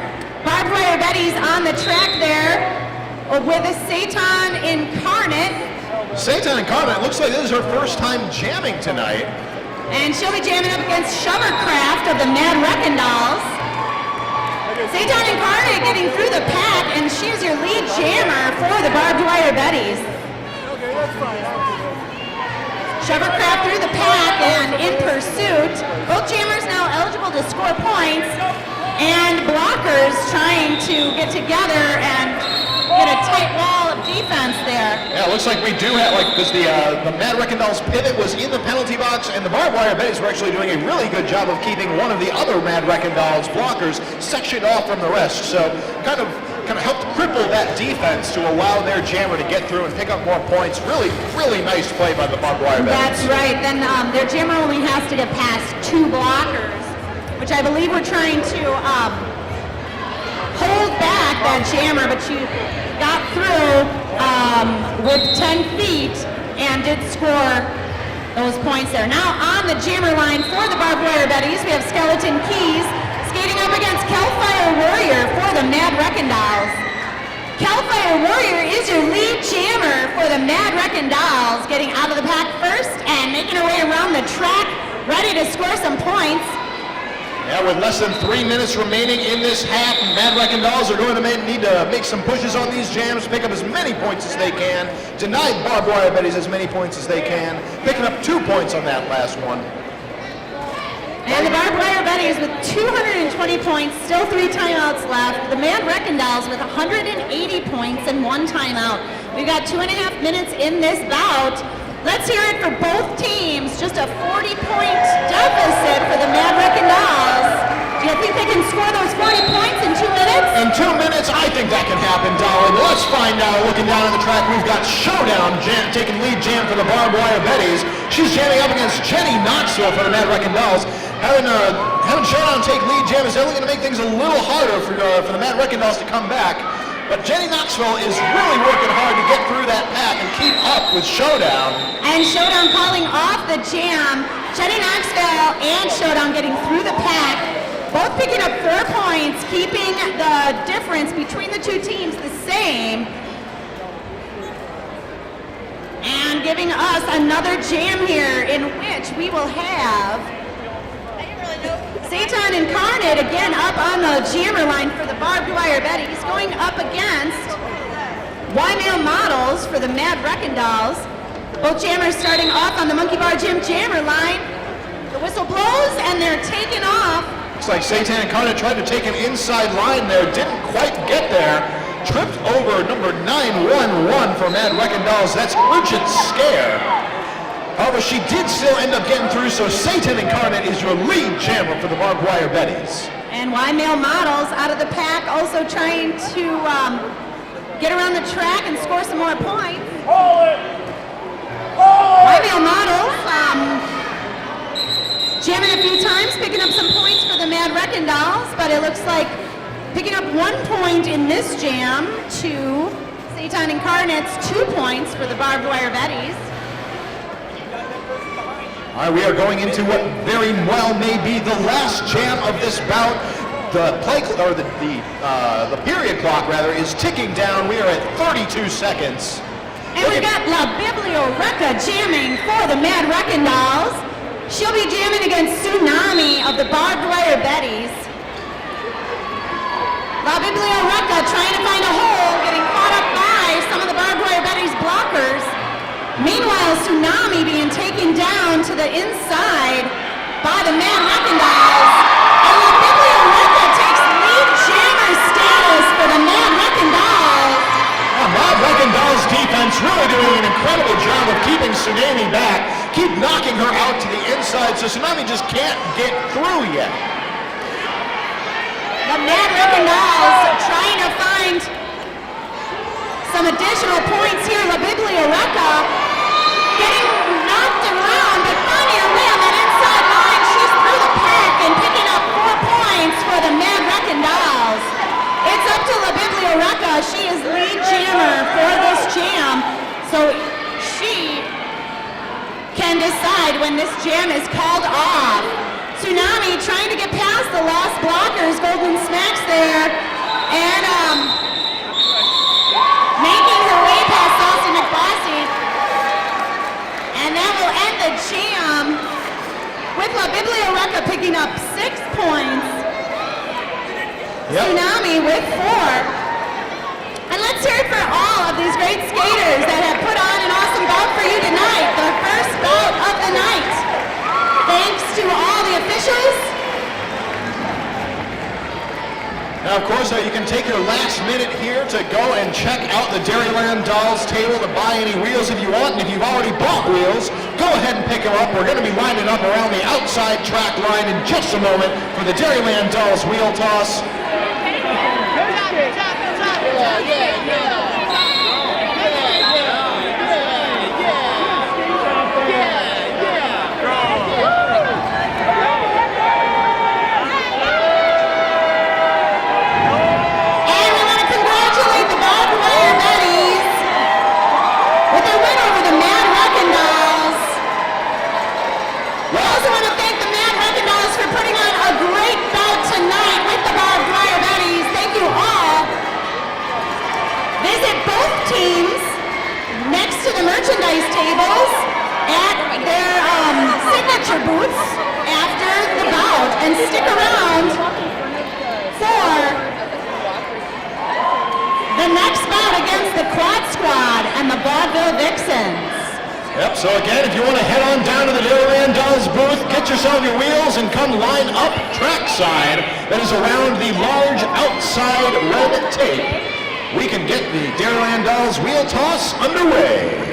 Barbed Wire Betties on the track there with a Satan Incarnate. Satan Incarnate, looks like this is her first time jamming tonight. And she'll be jamming up against Shovercraft of the Mad Wreckin dolls. Satan Incarnate getting through the pack, and she's your lead jammer for the Barbed Wire Betties. Okay, that's fine. Shovercraft through the pack and in pursuit. Both jammers now eligible to score points, and blockers trying to get together and get a tight wall of defense there. Yeah, it looks like we do have, because the Mad Wreckin dolls pivot was in the penalty box, and the Barbed Wire Betties were actually doing a really good job of keeping one of the other Mad Wreckin dolls blockers sectioned off from the rest. So kind of helped cripple that defense to allow their jammer to get through and pick up more points. Really, really nice play by the Barbed Wire Betties. That's right. Then their jammer only has to get past 2 blockers, which I believe we're trying to hold back that jammer, but she got through with 10 feet and did score those points there. Now on the jammer line for the Barbed Wire Betties, we have Skeleton Keys skating up against Calfire Warrior for the Mad Wreckin dolls. Calfire Warrior is your lead jammer for the Mad Wreckin dolls, getting out of the pack first and making her way around the track, ready to score some points. Yeah, with less than 3 minutes remaining in this half, Mad Wreckin dolls are going to need to make some pushes on these jams, pick up as many points as they can, deny Barbed Wire Betties as many points as they can, picking up 2 points on that last one. And the Barbed Wire Betties with 220 points, still 3 timeouts left. The Mad Wreckin dolls with 180 points and 1 timeout. We've got 2.5 minutes in this bout. Let's hear it for both teams. Just a 40-point deficit for the Mad Wreckin dolls. Do you think they can score those 40 points in 2 minutes? In 2 minutes, I think that can happen, Dolly. Let's find out. Looking down on the track, we've got Showdown taking lead jam for the Barbed Wire Betties. She's jamming up against Jenny Knoxville for the Mad Wreckin dolls. Having Showdown take lead jam is definitely going to make things a little harder for the Mad Wreckin dolls to come back. But Jenny Knoxville is really working hard to get through that pack and keep up with Showdown. And Showdown calling off the jam. Jenny Knoxville and Showdown getting through the pack. Both picking up 4 points, keeping the difference between the 2 teams the same. And giving us another jam here in which we will have Satan Incarnate again up on the jammer line for the Barbed Wire Betties, going up against Y-Mail Models for the Mad Wreckin dolls. Both jammers starting off on the Monkey Bar Gym jammer line. The whistle blows and they're taken off. Looks like Satan Incarnate tried to take an inside line there, didn't quite get there. Tripped over number 911 for Mad Wreckin dolls. That's Urgent Scare. However, she did still end up getting through, so Satan Incarnate is your lead jammer for the Barbed Wire Betties. And Y-Mail Models out of the pack, also trying to get around the track and score some more points. Y-Mail Models jamming a few times, picking up some points for the Mad Wreckin dolls, but it looks like picking up 1 point in this jam to Satan Incarnate's 2 points for the Barbed Wire Betties. All right, we are going into what very well may be the last jam of this bout. The period clock rather is ticking down. We are at 32 seconds. And we got La Biblioreca jamming for the Mad Wreckin dolls. She'll be jamming against Tsunami of the Barbed Wire Betties. La Biblioreca trying to find a hole, getting caught up by some of the Barbed Wire Betties blockers. Meanwhile, Tsunami being taken down to the inside by the Mad Wreckin dolls. And La Biblioreca takes lead jammer status for the Mad Wreckin dolls. Mad Wreckin dolls defense really doing an incredible job of keeping Tsunami back, keep knocking her out to the inside, so Tsunami just can't get through yet. The Mad Wreckin dolls trying to find some additional points here. La Biblioreca getting knocked around, but finding her way on that inside line. She's through the pack and picking up ride when this jam is called off. Tsunami trying to get past the lost blockers, Golden Smacks there, and making her way past Saucy McBossy. And that will end the jam with La Biblioreca picking up 6 points. Tsunami with 4. And let's hear it for all of these great skaters that have put on an awesome bout for you tonight, the first bout of the night. Thanks to all the officials. Now, of course, you can take your last minute here to go and check out the Dairyland Dolls table to buy any wheels if you want. And if you've already bought wheels, go ahead and pick them up. We're going to be lining up around the outside track line in just a moment for the Dairyland Dolls wheel toss. Merchandise tables at their signature booths after the bout, and stick around for the next bout against the Quad Squad and the Vaudeville Vixens. Yep, so again, if you want to head on down to the Dairyland Dolls booth, get yourself your wheels and come line up trackside. That is around the large outside red tape. We can get the Dairyland Dolls wheel toss underway.